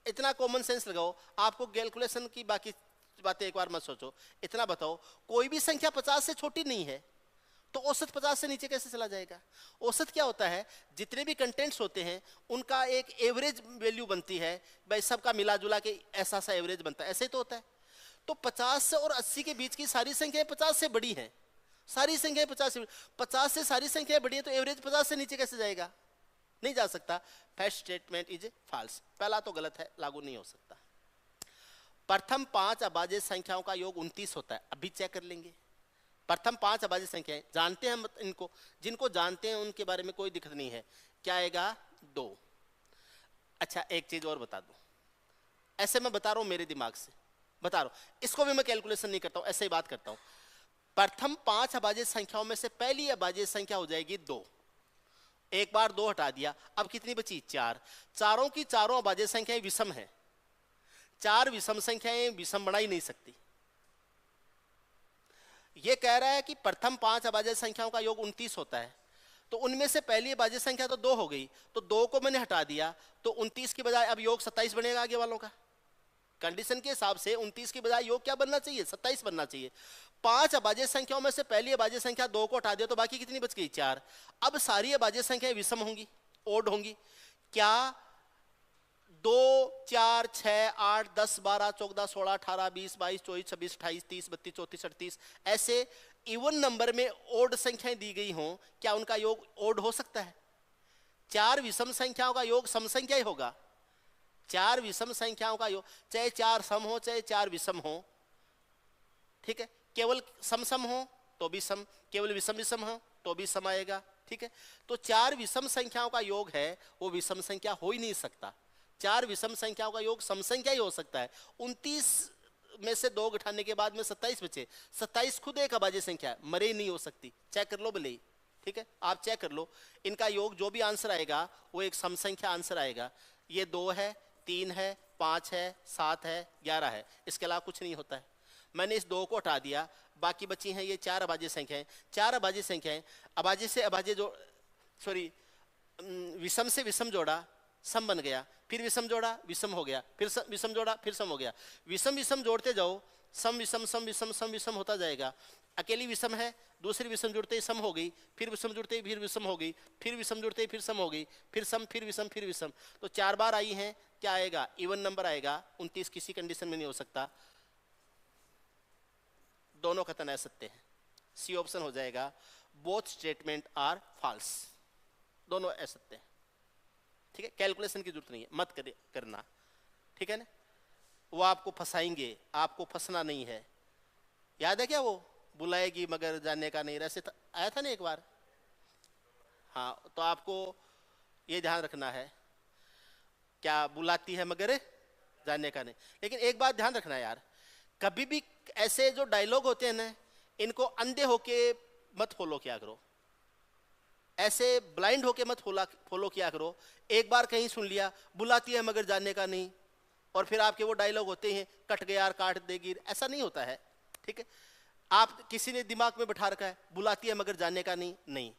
इतना कॉमन सेंस लगाओ। आपको कैलकुलेशन की बाकी बातें एक बार मत सोचो, इतना बताओ कोई भी संख्या 50 से छोटी नहीं है तो औसत 50 से नीचे कैसे चला जाएगा? औसत क्या होता है, जितने भी कंटेंट्स होते हैं उनका एक एवरेज वैल्यू बनती है, भाई सबका मिला जुला के ऐसा सा एवरेज बनता है, ऐसे ही तो होता है। तो 50 से और 80 के बीच की सारी संख्याएं 50 से बड़ी हैं, सारी संख्याएं 50 से 50 से सारी संख्याएं बड़ी है तो एवरेज 50 से नीचे कैसे जाएगा? नहीं जा सकता। फर्स्ट स्टेटमेंट इज फॉल्स, पहला तो गलत है, लागू नहीं हो सकता। प्रथम 5 अभाज्य संख्याओं का योग 29 होता है, अभी चेक कर लेंगे। प्रथम 5 अभाज्य संख्याएं जानते हैं इनको, जिनको जानते हैं उनके बारे में कोई दिक्कत नहीं है। क्या आएगा? 2। अच्छा एक चीज और बता दूं, ऐसे मैं बता रहा हूं मेरे दिमाग से बता रहा हूं, इसको भी मैं कैलकुलेशन नहीं करता हूं, ऐसे ही बात करता हूं। प्रथम 5 अभाज्य संख्याओं में से पहली अभाज्य संख्या हो जाएगी 2। एक बार 2 हटा दिया, अब कितनी बची? 4। चारों की चारों अभाज्य संख्याएं विषम है। 4 विषम संख्याएं विषम बना ही नहीं सकती। ये कह रहा है कि प्रथम 5 अभाज्य संख्याओं का योग 29 होता है, तो उनमें से पहली अभाज्य संख्या तो 2 हो गई, तो 2 को मैंने हटा दिया, तो 29 की बजाय अब योग 27 बनेगा आगे वालों का। कंडीशन के हिसाब से 29 की बजाय योग क्या बनना चाहिए? 27 बनना चाहिए। 5 अभाज्य संख्याओं में से पहली अभाज्य संख्या 2 को हटा दिया तो बाकी कितनी बच गई? 4। अब सारी अभाज्य संख्याएं विषम होंगी, ओड होंगी। क्या 2, 4, 6, 8, 10, 12, 14, 16, 18, 20, 22, 24, 26, 28, 30, 32, 34, 38 ऐसे इवन नंबर में ओड संख्याएं दी गई हों, क्या उनका योग ओड हो सकता है? 4 विषम संख्याओं का योग सम संख्या ही होगा। 4 विषम संख्याओं का योग, चाहे 4 सम हो चाहे 4 विषम हो, ठीक है। केवल सम सम हो तो भी सम, केवल विषम विषम हो तो भी सम आएगा, ठीक है। तो 4 विषम संख्याओं का योग है वो विषम संख्या हो ही नहीं सकता। 4 विषम संख्याओं का योग सम संख्या ही हो सकता है। 29 में से 2 घटाने के बाद में 27 बचे। 27 खुद एक अभाज्य संख्या है, मरे ही नहीं हो सकती। चेक कर लो भले ही, ठीक है, आप चेक कर लो। इनका योग जो भी आंसर आएगा वो एक सम संख्या आंसर आएगा। ये 2 है, 3 है, 5 है, 7 है, 11 है, इसके अलावा कुछ नहीं होता है। मैंने इस 2 को हटा दिया, बाकी बची हैं ये 4 अभाज्य संख्याएं। 4 अभाज्य संख्याएं, अभाज्य से अभाज्य जो सॉरी विषम से विषम जोड़ा, सम बन गया, फिर विषम जोड़ा, विषम हो गया, फिर विषम जोड़ा, फिर सम हो गया। विषम विषम जोड़ते जाओ, सम विषम सम विषम सम विषम होता जाएगा। अकेली विषम है, दूसरी विषम जुड़ते ही सम हो गई, फिर विषम जुड़ते ही फिर विषम हो गई, फिर विषम जुड़ते ही फिर सम हो गई, फिर सम, फिर विषम, फिर विषम। तो 4 बार आई हैं, क्या आएगा? इवन नंबर आएगा। 29 किसी कंडीशन में नहीं हो सकता। दोनों कथन असत्य है, सी ऑप्शन हो जाएगा। बोथ स्टेटमेंट आर फॉल्स, दोनों असत्य है, ठीक है। कैलकुलेशन की जरूरत नहीं है, मत करना, ठीक है ना। वो आपको फंसाएंगे, आपको फंसना नहीं है। याद है क्या वो बुलाएगी मगर जाने का नहीं, ऐसे आया था ना एक बार। हाँ, तो आपको ये ध्यान रखना है, क्या बुलाती है मगर जाने का नहीं। लेकिन एक बात ध्यान रखना यार, कभी भी ऐसे जो डायलॉग होते हैं ना, इनको अंधे होके मत फॉलो किया करो, ऐसे ब्लाइंड होके मत फॉलो किया करो। एक बार कहीं सुन लिया बुलाती है मगर जाने का नहीं, और फिर आपके वो डायलॉग होते हैं कट गया यार काट देगी, ऐसा नहीं होता है, ठीक है। आप किसी ने दिमाग में बैठा रखा है बुलाती है मगर जाने का नहीं, नहीं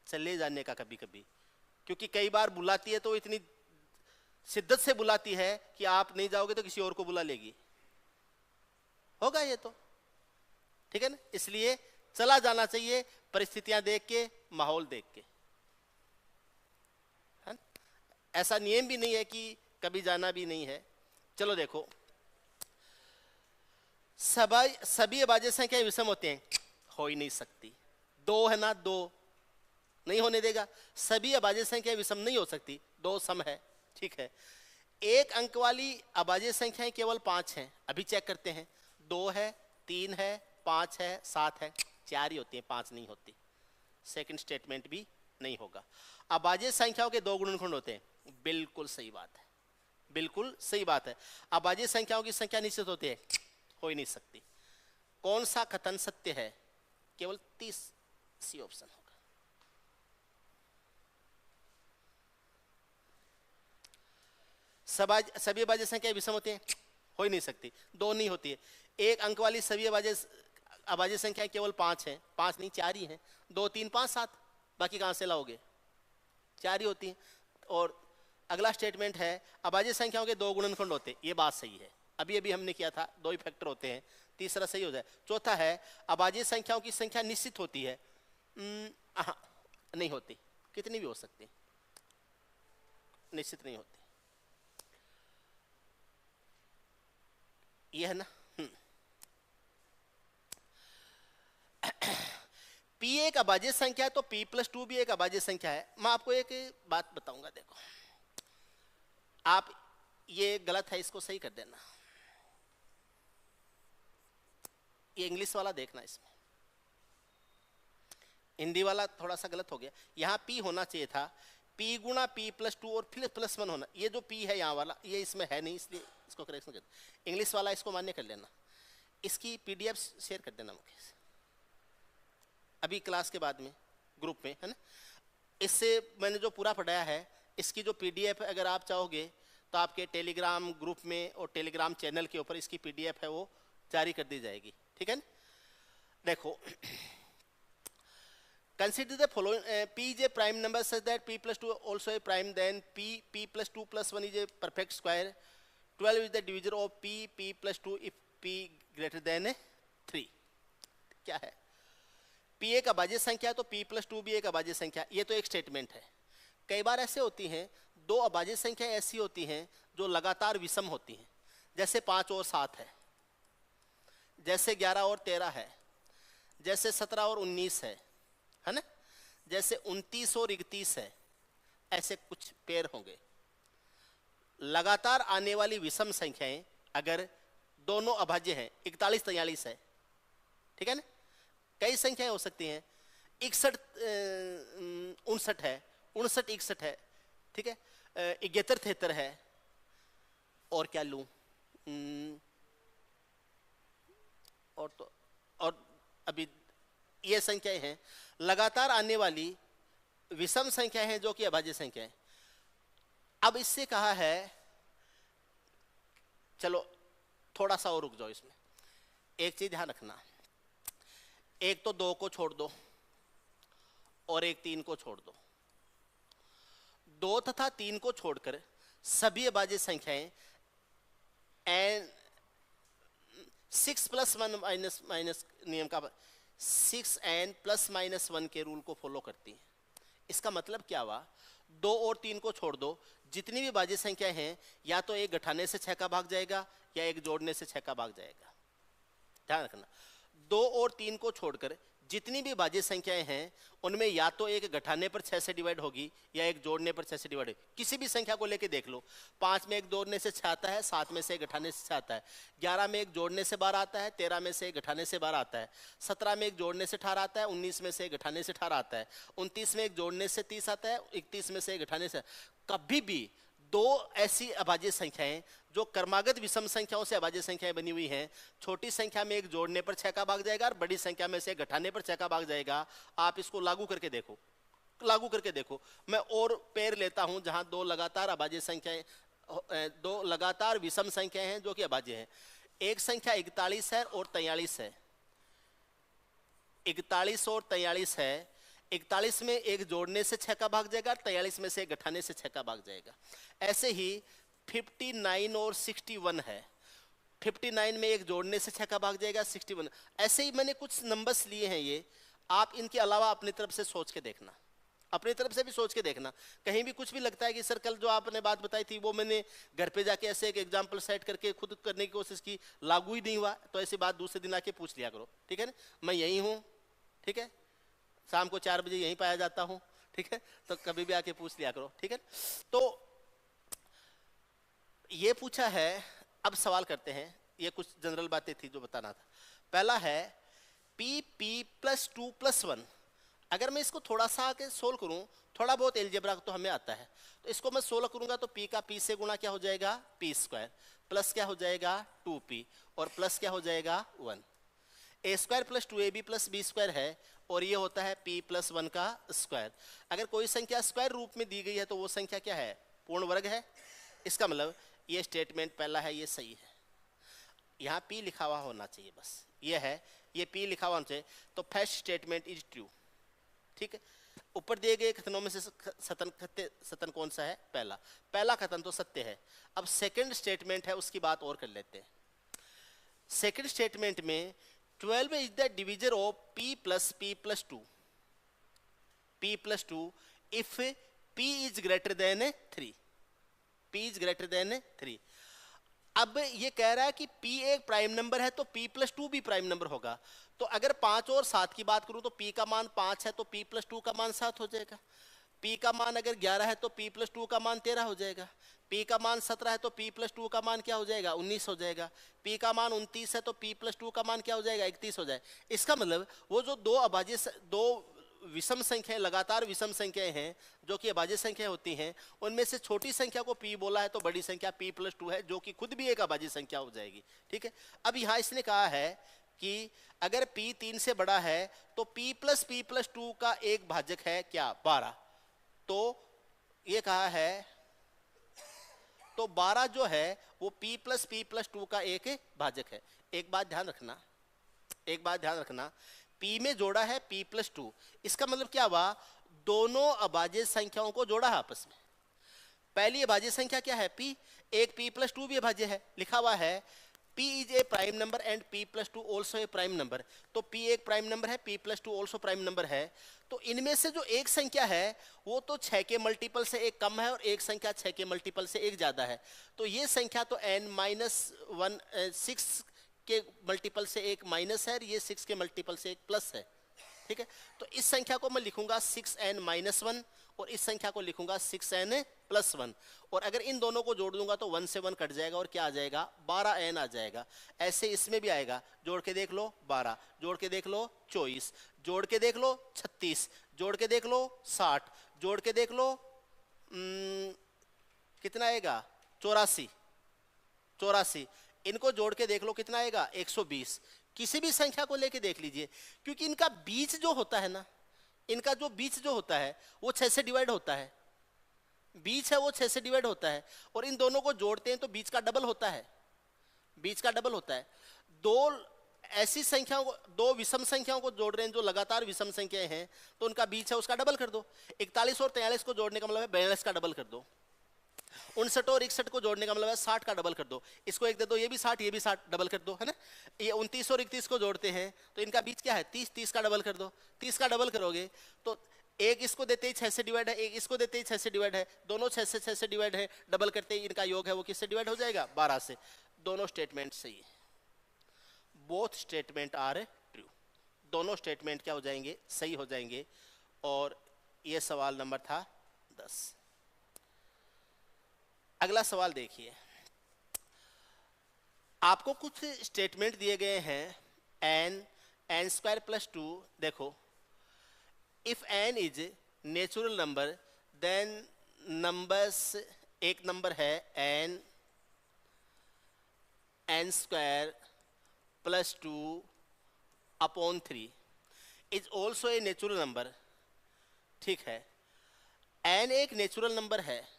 चले जाने का कभी कभी, क्योंकि कई बार बुलाती है तो इतनी शिद्दत से बुलाती है कि आप नहीं जाओगे तो किसी और को बुला लेगी, होगा ये तो, ठीक है ना। इसलिए चला जाना चाहिए परिस्थितियां देख के, माहौल देख के, है ना? ऐसा नियम भी नहीं है कि कभी जाना भी नहीं है। चलो देखो, सभी अभाज्य संख्याएं विषम होते हैं, हो ही नहीं सकती। 2 है ना, 2 नहीं होने देगा। सभी अभाज्य संख्याएं विषम नहीं हो सकती, 2 सम है, ठीक है। एक अंक वाली अभाज्य संख्याएं केवल 5 हैं, अभी चेक करते हैं। 2 है, 3 है, 5 है, 7 है, 4 ही होती है, 5 नहीं होती। सेकंड स्टेटमेंट भी नहीं होगा। अभाज्य संख्याओं के 2 गुणनखंड होते हैं, बिल्कुल सही बात है, बिल्कुल सही बात है। अभाज्य संख्याओं की संख्या निश्चित होती है, हो ही नहीं सकती। कौन सा कथन सत्य है? केवल 30 सी ऑप्शन होगा। सभी अभाज्य संख्या विषम होती हैं, हो ही नहीं सकती। 2 नहीं होती है। एक अंक वाली सभी अभाज्य संख्या केवल 5 है, 5 नहीं 4 ही है। 2, 3, 5, 7, बाकी कहां से लाओगे? 4 ही होती है। और अगला स्टेटमेंट है अभाज्य संख्याओं के 2 गुणनखंड होते हैं, ये बात सही है, अभी अभी हमने किया था, 2 ही फैक्टर होते हैं, तीसरा सही हो जाए। चौथा है अभाज्य संख्याओं की संख्या निश्चित होती है, नहीं होती, कितनी भी हो सकती, निश्चित नहीं होती, ये है ना। P एक अभाज्य संख्या है तो P प्लस 2 भी एक अभाज्य संख्या है। मैं आपको एक बात बताऊंगा, देखो आप ये गलत है, इसको सही कर देना। ये इंग्लिश वाला देखना, इसमें हिंदी वाला थोड़ा सा गलत हो गया। यहाँ P होना चाहिए था P गुणा P प्लस 2 और फिर प्लस 1 होना। ये जो P है यहाँ वाला, ये इसमें है नहीं, इसलिए इसको करेक्शन कर देना। इंग्लिश वाला इसको मान्य कर लेना। इसकी PDF शेयर कर देना मुझे अभी क्लास के बाद में ग्रुप में, है ना। इससे मैंने जो पूरा पढ़ाया है, इसकी जो PDF है, अगर आप चाहोगे तो आपके टेलीग्राम ग्रुप में और टेलीग्राम चैनल के ऊपर इसकी PDF है वो जारी कर दी जाएगी, ठीक है ना। देखो, consider the following, P is a prime number such that P plus 2 also a prime, then P plus 2 plus 1 is a perfect square. 12 is the divisor of P plus 2 if P greater than 3. क्या है? P एक अभाज्य संख्या है तो P plus 2 भी एक अभाज्य संख्या। ये तो एक स्टेटमेंट है। कई बार ऐसे होती हैं, दो अभाज्य संख्या ऐसी होती हैं जो लगातार विषम होती हैं, जैसे 5 और 7 है, जैसे 11 और 13 है, जैसे 17 और 19 है ना, जैसे 29 और 31 है। ऐसे कुछ पेयर होंगे। लगातार आने वाली विषम संख्याएं अगर दोनों अभाज्य हैं, 41 43 है, ठीक है ना। कई संख्याएं हो सकती हैं, 61 59 है, 59 61 है, ठीक है, 71 73 है, और क्या लूं, और अभी ये संख्याएं हैं लगातार आने वाली विषम संख्याएं हैं जो कि अभाज्य संख्याएं। अब इससे कहा है, चलो थोड़ा सा और रुक जाओ, इसमें एक चीज ध्यान रखना, एक तो 2 को छोड़ दो और एक 3 को छोड़ दो। 2 तथा 3 को छोड़कर सभी अभाज्य संख्याएं एन 6 प्लस 1 माइनस नियम का 6n प्लस माइनस 1 के रूल को फॉलो करती हैं। इसका मतलब क्या हुआ, 2 और 3 को छोड़ दो, जितनी भी अभाज्य संख्याएं हैं या तो एक घटाने से 6 का भाग जाएगा या एक जोड़ने से 6 का भाग जाएगा। ध्यान रखना, 2 और 3 को छोड़कर जितनी भी अभाज्य संख्याएं हैं उनमें या तो एक घटाने पर 6 से डिवाइड होगी या एक जोड़ने पर 6 से डिवाइड होगी। किसी भी संख्या को लेके देख लो, 5 में एक जोड़ने से 6 आता है, 7 में से एक घटाने से 6 आता है, 11 में एक जोड़ने से 12 आता है, 13 में से एक घटाने से 12 आता है, 17 में एक जोड़ने से 18 आता है, 19 में से एक घटाने से 18 आता है, 29 में एक जोड़ने से 30 आता है, 31 में से एक घटाने से। कभी भी दो ऐसी अभाज्य संख्याएं जो क्रमागत विषम संख्याओं से अभाज्य संख्याएं बनी हुई हैं, छोटी संख्या में एक जोड़ने पर 6 का भाग जाएगा और बड़ी संख्या में से एक घटाने पर 6 का भाग जाएगा। आप इसको लागू करके देखो। मैं और पेयर लेता हूं जहां दो लगातार अभाज्य संख्याएं, दो लगातार विषम संख्याएं हैं जो कि अभाज्य हैं। एक संख्या 41 है और 43 है, 41 और 43 है। 41 में एक जोड़ने से 6 का भाग जाएगा, 43 में से एक घटाने से 6 का भाग जाएगा। ऐसे ही 59 और 61 है, 59 में एक जोड़ने से 6 का भाग जाएगा, 61। ऐसे ही मैंने कुछ नंबर्स लिए हैं, ये आप इनके अलावा अपनी तरफ से सोच के देखना, अपनी तरफ से भी सोच के देखना। कहीं भी कुछ भी लगता है कि सर कल जो आपने बात बताई थी वो मैंने घर पे जाके ऐसे एक एग्जाम्पल सेट करके खुद करने की कोशिश की, लागू ही नहीं हुआ, तो ऐसी बात दूसरे दिन आके पूछ लिया करो, ठीक है ना। मैं यही हूँ, ठीक है, शाम को 4 बजे यहीं पाया जाता हूँ, ठीक है, तो कभी भी आके पूछ लिया करो, ठीक है। तो ये पूछा है, अब सवाल करते हैं। ये कुछ जनरल बातें थी जो बताना था। पहला है p प्लस 2 प्लस 1। अगर मैं इसको थोड़ा सा आके सोल्व करूं, थोड़ा बहुत एलजेब्रा तो हमें आता है, तो इसको मैं 16 करूंगा तो p का p से गुणा क्या हो जाएगा, p स्क्वायर, प्लस क्या हो जाएगा 2p, और प्लस क्या हो जाएगा 1। a square plus 2ab plus b square है, और ये होता है p प्लस 1 का स्क्वायर। अगर कोई संख्या स्क्वायर रूप में दी गई है तो वो संख्या क्या है, पूर्ण वर्ग है। इसका मतलब ये स्टेटमेंट पहला है, ये सही है। यहाँ p लिखा हुआ होना चाहिए, बस ये है, ये p लिखा हुआ होना चाहिए। तो फर्स्ट स्टेटमेंट इज ट्रू, ठीक है। ऊपर दिए गए कथनों में से सतन कौन सा है, पहला कथन तो सत्य है। अब सेकंड स्टेटमेंट है, उसकी बात और कर लेते हैं। सेकंड स्टेटमेंट में 12 is the divisor of p plus 2, p plus 2 if p is greater than 3, p is greater than 3। अब ये कह रहा है कि p एक प्राइम नंबर है तो p प्लस 2 भी प्राइम नंबर होगा। तो अगर 5 और 7 की बात करूं तो p का मान 5 है तो p प्लस 2 का मान 7 हो जाएगा। p का मान अगर 11 है तो p प्लस 2 का मान 13 हो जाएगा। p का मान 17 है तो p प्लस 2 का मान क्या हो जाएगा 19 हो जाएगा। p का मान 29 है तो p प्लस 2 का मान क्या हो जाएगा 31 हो जाएगा। इसका मतलब वो जो दो विषम संख्याएं, लगातार विषम संख्याएं हैं जो कि अभाज्य संख्या होती हैं, उनमें से छोटी संख्या को p बोला है तो बड़ी संख्या p प्लस 2 है जो कि खुद भी एक अभाज्य संख्या हो जाएगी। ठीक है, अब यहाँ इसने कहा है कि अगर p 3 से बड़ा है तो p प्लस 2 का एक भाजक है क्या 12। तो ये कहा है तो 12 जो है वो p प्लस 2 का एक भाजक है। एक बात ध्यान रखना, p में जोड़ा है p प्लस 2, इसका मतलब क्या हुआ, दोनों अभाज्य संख्याओं को जोड़ा है आपस में। पहली अभाज्य संख्या क्या है p, एक p प्लस 2 भी अभाज्य है, लिखा हुआ है p is a prime number and p plus 2 also a prime number. तो p एक प्राइम नंबर है, p plus 2 also prime number है। तो इनमें से जो एक संख्या है वो तो 6 के मल्टीपल से एक कम है और एक संख्या 6 के मल्टीपल से एक ज्यादा है। तो ये संख्या तो n-1 6 के मल्टीपल से एक माइनस है और ये 6 के मल्टीपल से एक प्लस है। ठीक है, तो इस संख्या को मैं लिखूंगा 6n-1 और इस संख्या को लिखूंगा 6n+1। और अगर इन दोनों को जोड़ दूंगा तो 1 से 1 कट जाएगा और क्या आ जाएगा 12n आ जाएगा। ऐसे इसमें भी आएगा, जोड़ के देख लो 12, जोड़ के देख लो 24, जोड़ के देख लो 36, जोड़ के देख लो 60, जोड़ के देख लो कितना आएगा 84, इनको जोड़ के देख लो कितना आएगा 120। किसी भी संख्या को लेके देख लीजिए, क्योंकि इनका बीच जो होता है ना, इनका जो बीच जो होता है वो 6 से डिवाइड होता है, बीच है वो 6 से डिवाइड होता है। और इन दोनों को जोड़ते हैं तो बीच का डबल होता है, बीच का डबल होता है। दो ऐसी संख्याओं को, दो विषम संख्याओं को जोड़ रहे हैं जो लगातार विषम संख्याएं हैं, तो उनका बीच है उसका डबल कर दो। 41 और 43 को जोड़ने का मतलब है 42 का डबल कर दो। 59 और 61 को जोड़ने का मतलब है 60 का डबल कर दो। इसको एक दे दो, ये भी 60, ये भी 60, डबल कर दो, है ना। ये 29 और 31 को जोड़ते हैं तो इनका बीच क्या है 30, 30 का डबल कर दो। 30 का डबल करोगे तो एक इसको देते ही 6 से डिवाइड है, एक इसको देते ही 6 से डिवाइड है, दोनों 6 से डिवाइड है, डबल करते ही इनका योग है वो किससे डिवाइड हो जाएगा 12 से। दोनों स्टेटमेंट सही है, बोथ स्टेटमेंट आर ट्रू, दोनों स्टेटमेंट क्या हो जाएंगे सही हो जाएंगे। और ये सवाल नंबर था 10। अगला सवाल देखिए, आपको कुछ स्टेटमेंट दिए गए हैं n² + 2। देखो, if n is natural number then numbers, एक नंबर है n² + 2/3 is also a natural number. ठीक है, n एक नेचुरल नंबर है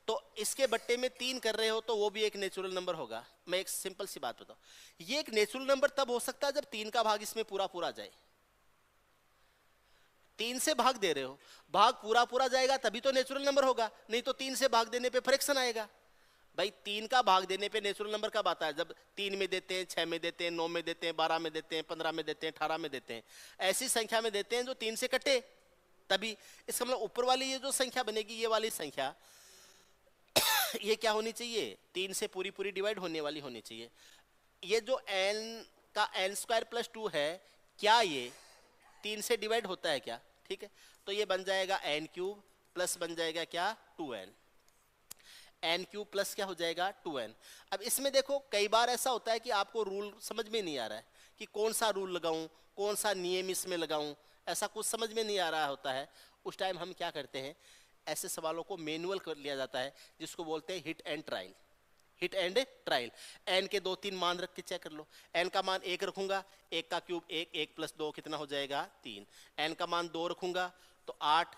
तो इसके बट्टे में 3 कर रहे हो तो वो भी एक नेचुरल नंबर होगा। मैं एक सिंपल सी बात बताऊं, ये एक नेचुरल नंबर तब हो सकता है जब 3 का भाग इसमें पूरा पूरा जाए। 3 से भाग दे रहे हो, भाग पूरा पूरा जाएगा तभी तो नेचुरल नंबर होगा, नहीं तो 3 से भाग देने पे फ्रैक्शन आएगा। भाई 3 का भाग देने पे नेचुरल नंबर कब आता है, जब 3 में देते हैं, 6 में देते हैं, 9 में देते हैं, 12 में देते हैं, 15 में देते हैं, 18 में देते हैं, ऐसी संख्या में देते हैं जो 3 से कटे तभी। इसका मतलब ऊपर वाली ये जो संख्या बनेगी, ये वाली संख्या ये क्या होनी चाहिए 3 से पूरी पूरी डिवाइड होने वाली होनी चाहिए। ये जो n का n² + 2 है, क्या ये 3 से डिवाइड होता है क्या? ठीक है, तो ये बन जाएगा n³ प्लस बन जाएगा क्या 2n, n³ प्लस क्या हो जाएगा 2n। अब इसमें देखो कई बार ऐसा होता है कि आपको रूल समझ में नहीं आ रहा है कि कौन सा रूल लगाऊं, कौन सा नियम इसमें लगाऊं, ऐसा कुछ समझ में नहीं आ रहा होता है। उस टाइम हम क्या करते हैं, ऐसे सवालों को मैनुअल कर लिया जाता है जिसको बोलते हैं hit and trial. Hit and trial, n के 2-3 मान रख के चेक कर लो। n का मान 1 रखूंगा, 1 का क्यूब 1, 1 + 2 कितना हो जाएगा 3। n का मान 2 रखूंगा तो 8,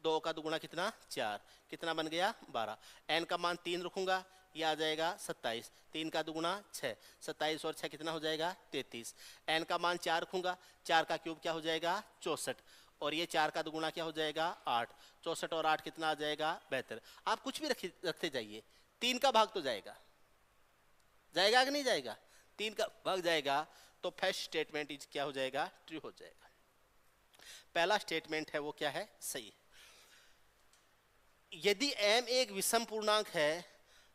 2 का दुगुना कितना 4, कितना बन गया 12। n का मान 3 रखूंगा, ये आ जाएगा 27, 3 का दुगुना 6, 27 और 6 कितना हो जाएगा 33। n का मान 4 रखूंगा, 4 का क्यूब क्या हो जाएगा 64, और ये 4 का दुगुना क्या हो जाएगा 8, 64 और 8 कितना आ जाएगा 72। आप कुछ भी रखते जाइए, 3 का भाग तो जाएगा, जाएगा कि नहीं जाएगा, 3 का भाग जाएगा तो फर्स्ट स्टेटमेंट इज क्या हो जाएगा ट्रू हो जाएगा। पहला स्टेटमेंट है वो क्या है सही है। यदि m एक विषम पूर्णांक है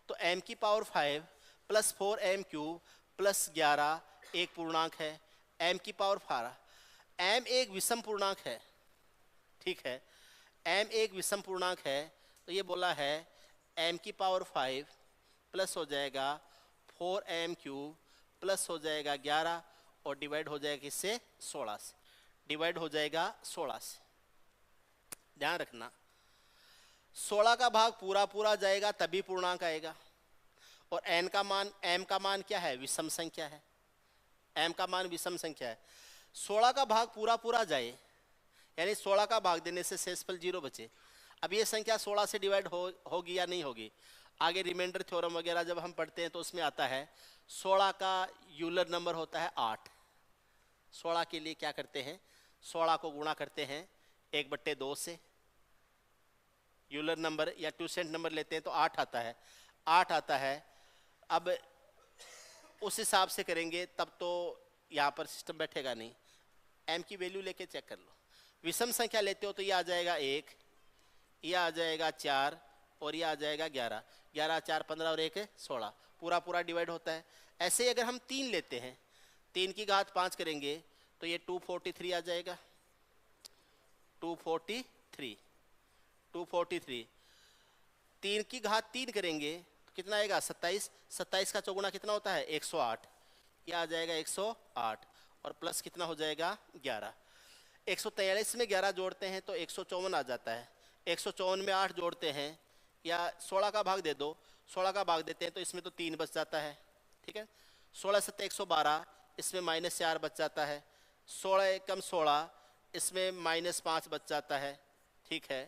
तो m की power 5 plus 4m cube plus 11 एक पूर्णांक है, m की पावर 12। m एक विषम पूर्णांक है, ठीक है, m एक विषम पूर्णांक है, तो ये बोला है m की पावर 5 प्लस हो जाएगा 4m क्यूब प्लस हो जाएगा 11 और डिवाइड हो जाएगा किससे? 16 से। डिवाइड हो जाएगा 16 से। ध्यान रखना 16 का भाग पूरा पूरा जाएगा तभी पूर्णांक आएगा। और m का मान क्या है? विषम संख्या है। m का मान विषम संख्या है। 16 का भाग पूरा पूरा जाए यानी 16 का भाग देने से शेषफल 0 बचे। अब ये संख्या 16 से डिवाइड होगी या नहीं होगी? आगे रिमाइंडर थ्योरम वगैरह जब हम पढ़ते हैं तो उसमें आता है 16 का यूलर नंबर होता है 8। 16 के लिए क्या करते हैं? 16 को गुणा करते हैं 1/2 से। यूलर नंबर या ट्यूसेंट नंबर लेते हैं तो 8 आता है, 8 आता है। अब उस हिसाब से करेंगे तब तो यहाँ पर सिस्टम बैठेगा नहीं। m की वैल्यू लेके चेक कर लो। विषम संख्या लेते हो तो ये आ जाएगा 1, ये आ जाएगा 4 और ये आ जाएगा 11। 11 4 15 और 1 16, पूरा पूरा डिवाइड होता है। ऐसे ही अगर हम 3 लेते हैं, 3 की घात 5 करेंगे तो ये 243 आ जाएगा। 243 3 की घात 3 करेंगे तो कितना आएगा? 27। 27 का चौगुना कितना होता है? 108। ये आ जाएगा 108 और प्लस कितना हो जाएगा? 11। 143 में 11 जोड़ते हैं तो 154 आ जाता है। 154 में 8 जोड़ते हैं या 16 का भाग दे दो, 16 का भाग देते हैं तो इसमें तो 3 बच जाता है, ठीक है। 16 7 112, इसमें -4 बच जाता है। 16 एकम 16, इसमें -5 बच जाता है, ठीक है।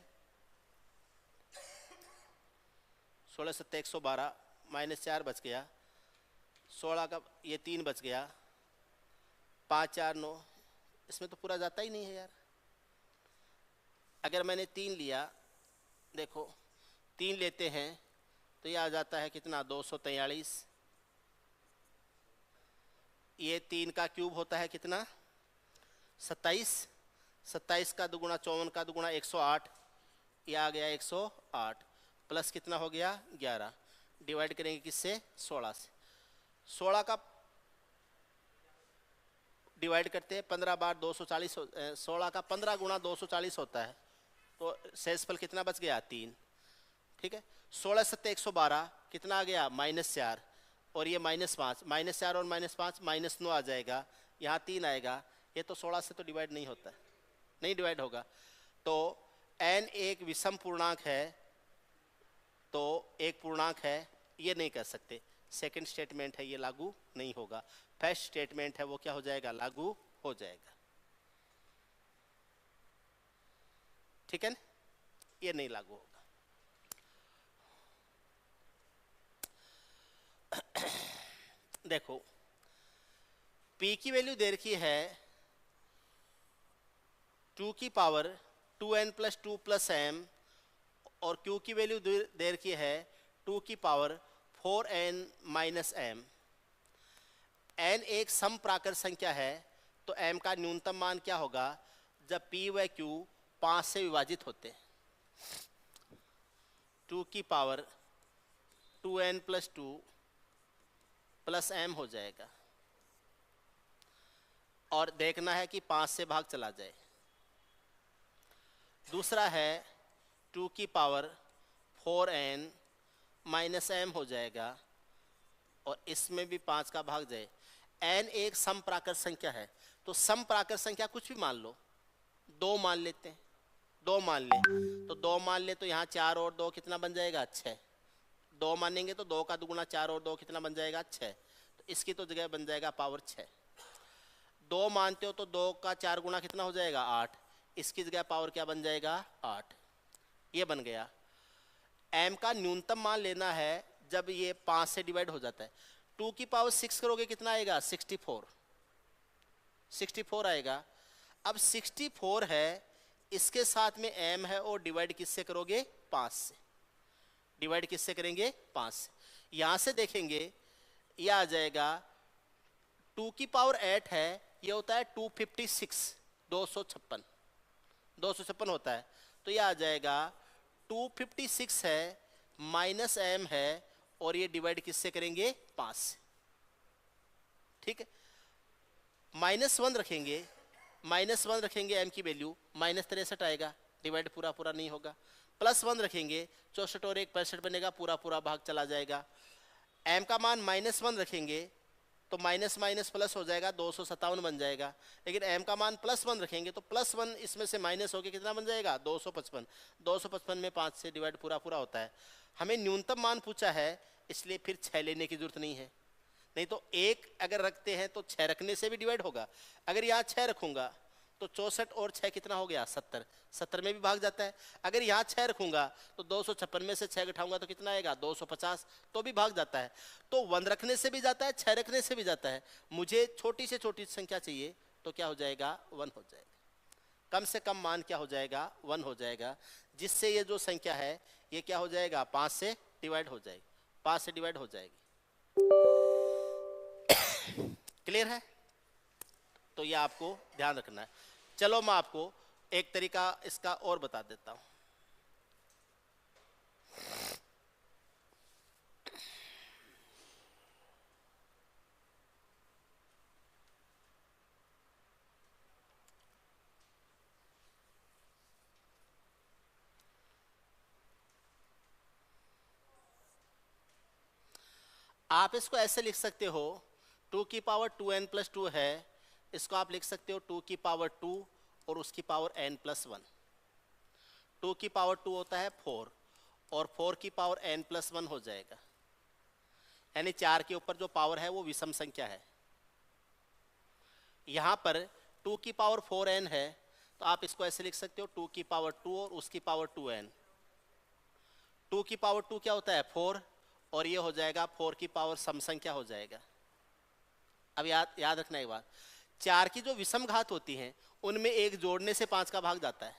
16 7 112 -4 बच गया। 16 का ये 3 बच गया। 5 4 9, इसमें तो पूरा जाता ही नहीं है यार। अगर मैंने 3 लिया, देखो 3 लेते हैं तो ये आ जाता है कितना? 243। ये 3 का क्यूब होता है कितना? 27। 27 का दुगुना 54 का दुगुना 108, ये आ गया 108 प्लस कितना हो गया? 11। डिवाइड करेंगे किससे? 16 से। 16 का डिवाइड करते हैं 15 बार 240। 16 का 15 गुणा 240 होता है, तो शेषफल कितना बच गया? 3, ठीक है। 16 7 112 कितना आ गया? -4 और ये -5, -4 और -5 -9 आ जाएगा। यहाँ 3 आएगा। ये तो 16 से तो डिवाइड नहीं होता, नहीं डिवाइड होगा। तो n एक विषम पूर्णांक है, तो एक पूर्णांक है, ये नहीं कर सकते। सेकंड स्टेटमेंट है, ये लागू नहीं होगा। फर्स्ट स्टेटमेंट है वो क्या हो जाएगा? लागू हो जाएगा, ठीक है ना? ये नहीं लागू होगा। देखो p की वैल्यू दे रखी है 2 की पावर 2n + 2 + m और q की वैल्यू दे रखी है 2 की पावर 4n - m। n एक समप्राकृत संख्या है तो m का न्यूनतम मान क्या होगा? जब p व q 5 से विभाजित होते हैं। 2 की पावर 2n + 2 + m हो जाएगा और देखना है कि 5 से भाग चला जाए। दूसरा है 2 की पावर 4n - m हो जाएगा और इसमें भी 5 का भाग जाए। n एक समप्राकृत संख्या है, तो समप्राकृत संख्या कुछ भी मान लो। 2 मान लेते हैं, 2 मान ले तो 2 मान ले तो यहाँ 4 और 2 कितना बन जाएगा? 6। 2 मानेंगे तो 2 का दुगुना 4 और 2 कितना बन जाएगा? 6। तो इसकी तो जगह बन जाएगा पावर 6। 2 मानते हो तो 2 का 4 गुना कितना हो जाएगा? 8। इसकी जगह पावर क्या बन जाएगा? 8। ये बन गया। m का न्यूनतम मान लेना है जब ये 5 से डिवाइड हो जाता है। 2 की पावर 6 करोगे कितना आएगा? 64। 64 आएगा। अब 64 है, इसके साथ में m है और डिवाइड किससे करोगे? 5 से। डिवाइड किससे करेंगे? 5 से। यहाँ से देखेंगे ये आ जाएगा 2 की पावर 8 है, ये होता है 256, 256 256 होता है। तो ये आ जाएगा 256 है, -m है और ये डिवाइड किससे करेंगे, 5 से, ठीक है। -1 रखेंगे, -1 रखेंगे, m की वैल्यू -63 आएगा, डिवाइड पूरा पूरा नहीं होगा। +1 रखेंगे, 64 और 1 65 बनेगा, पूरा पूरा भाग चला जाएगा। m का मान -1 रखेंगे तो माइनस माइनस प्लस हो जाएगा, 257 बन जाएगा। लेकिन m का मान +1 रखेंगे तो +1 इसमें से माइनस होके कितना बन जाएगा, 255। 255 में 5 से डिवाइड पूरा पूरा होता है। हमें न्यूनतम मान पूछा है, इसलिए फिर 6 लेने की जरूरत नहीं है। नहीं तो 1 अगर रखते हैं तो 6 रखने से भी डिवाइड होगा। अगर यहाँ 6 रखूंगा तो 64 और 6 कितना हो गया, 70। 70 में भी भाग जाता है। अगर यहाँ 6 रखूंगा तो 256 में से 6 घटाऊंगा तो कितना आएगा, 250, तो भी भाग जाता है। तो 1 रखने से भी जाता है, 6 रखने से भी जाता है। मुझे छोटी से छोटी संख्या चाहिए तो क्या हो जाएगा, 1 हो जाएगा। कम से कम मान क्या हो जाएगा, 1 हो जाएगा, जिससे ये जो संख्या है ये क्या हो जाएगा, 5 से डिवाइड हो जाएगी, 5 से डिवाइड हो जाएगी। क्लियर है? तो ये आपको ध्यान रखना है। चलो मैं आपको एक तरीका इसका और बता देता हूं। आप इसको ऐसे लिख सकते हो, 2 की पावर 2n+2 है, इसको आप लिख सकते हो 2 की पावर 2 और उसकी पावर n+1। 2 की पावर 2 होता है 4 और 4 की पावर n+1 हो जाएगा। यानी 4 के ऊपर जो पावर है वो विषम संख्या है। यहां पर 2 की पावर 4n है तो आप इसको ऐसे लिख सकते हो 2 की पावर 2 और उसकी पावर 2n। 2 की पावर 2 क्या होता है, 4, और ये हो जाएगा 4 की पावर सम संख्या हो जाएगा। अब याद रखना एक बात, 4 की जो विषम घात होती हैं उनमें एक जोड़ने से 5 का भाग जाता है।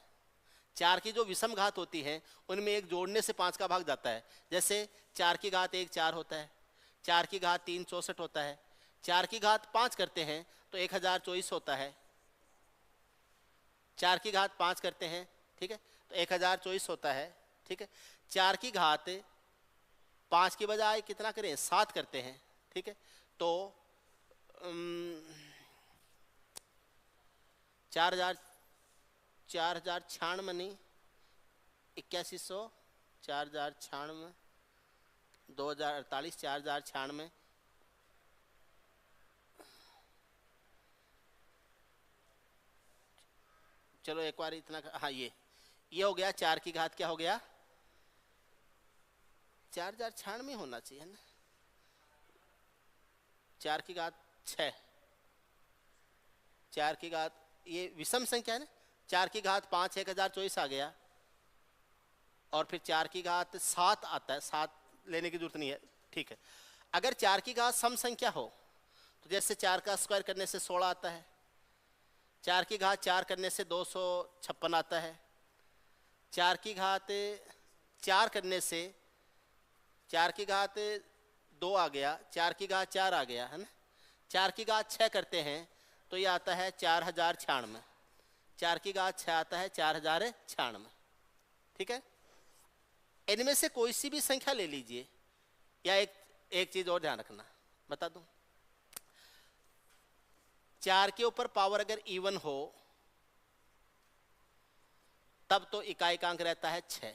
4 की जो विषम घात होती हैं उनमें एक जोड़ने से 5 का भाग जाता है। जैसे 4 की घात 1 4 होता है, 4 की घात 3 64 होता है, 4 की घात 5 करते हैं तो 1024 होता है। 4 की घात 5 करते हैं, ठीक है, तो 1024 होता है, ठीक है। 4 की घात 5 की बजाय कितना करें, 7 करते हैं, ठीक है, तो 4096 नहीं, 8100, 4096, 2048, 4096, चलो एक बार इतना, हाँ ये हो गया। 4 की घात क्या हो गया, 4096 होना चाहिए ना, 4 की घात 6, 4 की घात, ये विषम संख्या है ना, 4 की घात 5 1024 आ गया, और फिर 4 की घात 7 आता है, 7 लेने की जरूरत नहीं है, ठीक है। अगर 4 की घात सम संख्या हो तो जैसे 4 का स्क्वायर करने से 16 आता है, 4 की घात 4 करने से 256 आता है, 4 की घात 4 करने से 4 की घात 2 आ गया, 4 की घात 4 आ गया, है ना। 4 की घात 6 करते हैं तो ये आता है 4096, 4 की घात 6 आता है 4096, ठीक है। इनमें से कोई सी भी संख्या ले लीजिए, या एक चीज और ध्यान रखना, बता दूं, 4 के ऊपर पावर अगर इवन हो तब तो इकाइकांक रहता है 6,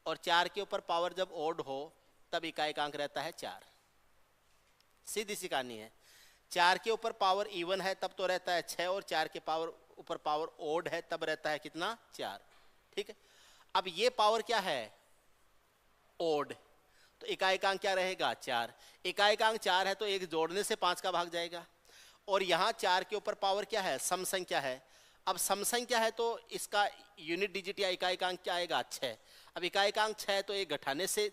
और 4 के ऊपर पावर जब ओड हो तब इकाइकांक रहता है 4। सीधी सी कहानी है। 4 के ऊपर पावर इवन है तब तो रहता है 6, और 4 के ऊपर पावर ओड है तब रहता है कितना, 4, ठीक है। अब ये पावर क्या है, ओड, तो इकाइकांक क्या रहेगा, 4। इकाइकांक 4 है तो एक जोड़ने से 5 का भाग जाएगा, और यहाँ 4 के ऊपर पावर क्या है, सम संख्या है। अब सम संख्या है तो इसका यूनिट डिजिट या इकाइकांक क्या आएगा, 6। अब इकाइकांक 6 है तो एक घटाने से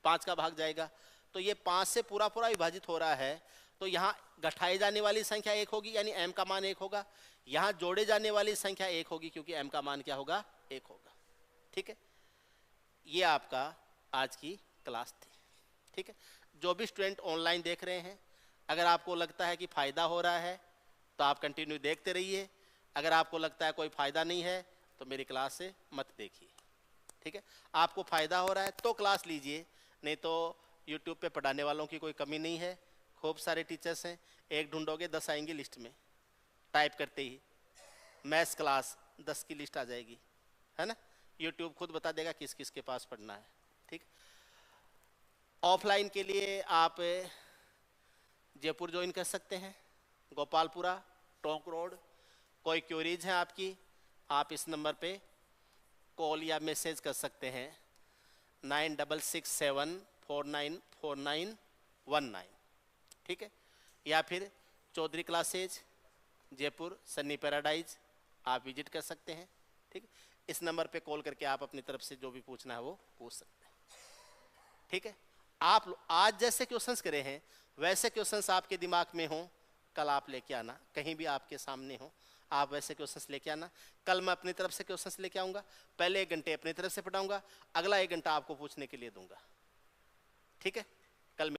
5 का भाग जाएगा, तो ये 5 से पूरा पूरा विभाजित हो रहा है, तो यहाँ घटाई जाने वाली संख्या 1 होगी, यानी m का मान 1 होगा। यहाँ जोड़े जाने वाली संख्या 1 होगी क्योंकि m का मान क्या होगा, 1 होगा, ठीक है। ये आपका आज की क्लास थी, ठीक है। जो भी स्टूडेंट ऑनलाइन देख रहे हैं, अगर आपको लगता है कि फ़ायदा हो रहा है तो आप कंटिन्यू देखते रहिए। अगर आपको लगता है कोई फ़ायदा नहीं है तो मेरी क्लास से मत देखिए, ठीक है। आपको फ़ायदा हो रहा है तो क्लास लीजिए, नहीं तो यूट्यूब पे पढ़ाने वालों की कोई कमी नहीं है, खूब सारे टीचर्स हैं, एक ढूंढोगे 10 आएंगे लिस्ट में, टाइप करते ही मैथ्स क्लास 10 की लिस्ट आ जाएगी, है ना। यूट्यूब खुद बता देगा किस किस के पास पढ़ना है, ठीक। ऑफलाइन के लिए आप जयपुर ज्वाइन कर सकते हैं, गोपालपुरा, टोंक रोड। कोई क्वेरीज है आपकी, आप इस नंबर पे कॉल या मैसेज कर सकते हैं 9667494919, ठीक है। या फिर चौधरी क्लासेज जयपुर, सन्नी पैराडाइज, आप विजिट कर सकते हैं, ठीक। इस नंबर पे कॉल करके आप अपनी तरफ से जो भी पूछना है वो पूछ सकते हैं, ठीक है। आप आज जैसे क्वेश्चंस करे हैं वैसे क्वेश्चंस आपके दिमाग में हो, कल आप लेके आना, कहीं भी आपके सामने हो आप वैसे क्वेश्चंस लेके आना। कल मैं अपनी तरफ से क्वेश्चंस लेके आऊँगा, पहले 1 घंटे अपनी तरफ से पढ़ाऊँगा, अगला 1 घंटा आपको पूछने के लिए दूंगा, ठीक है।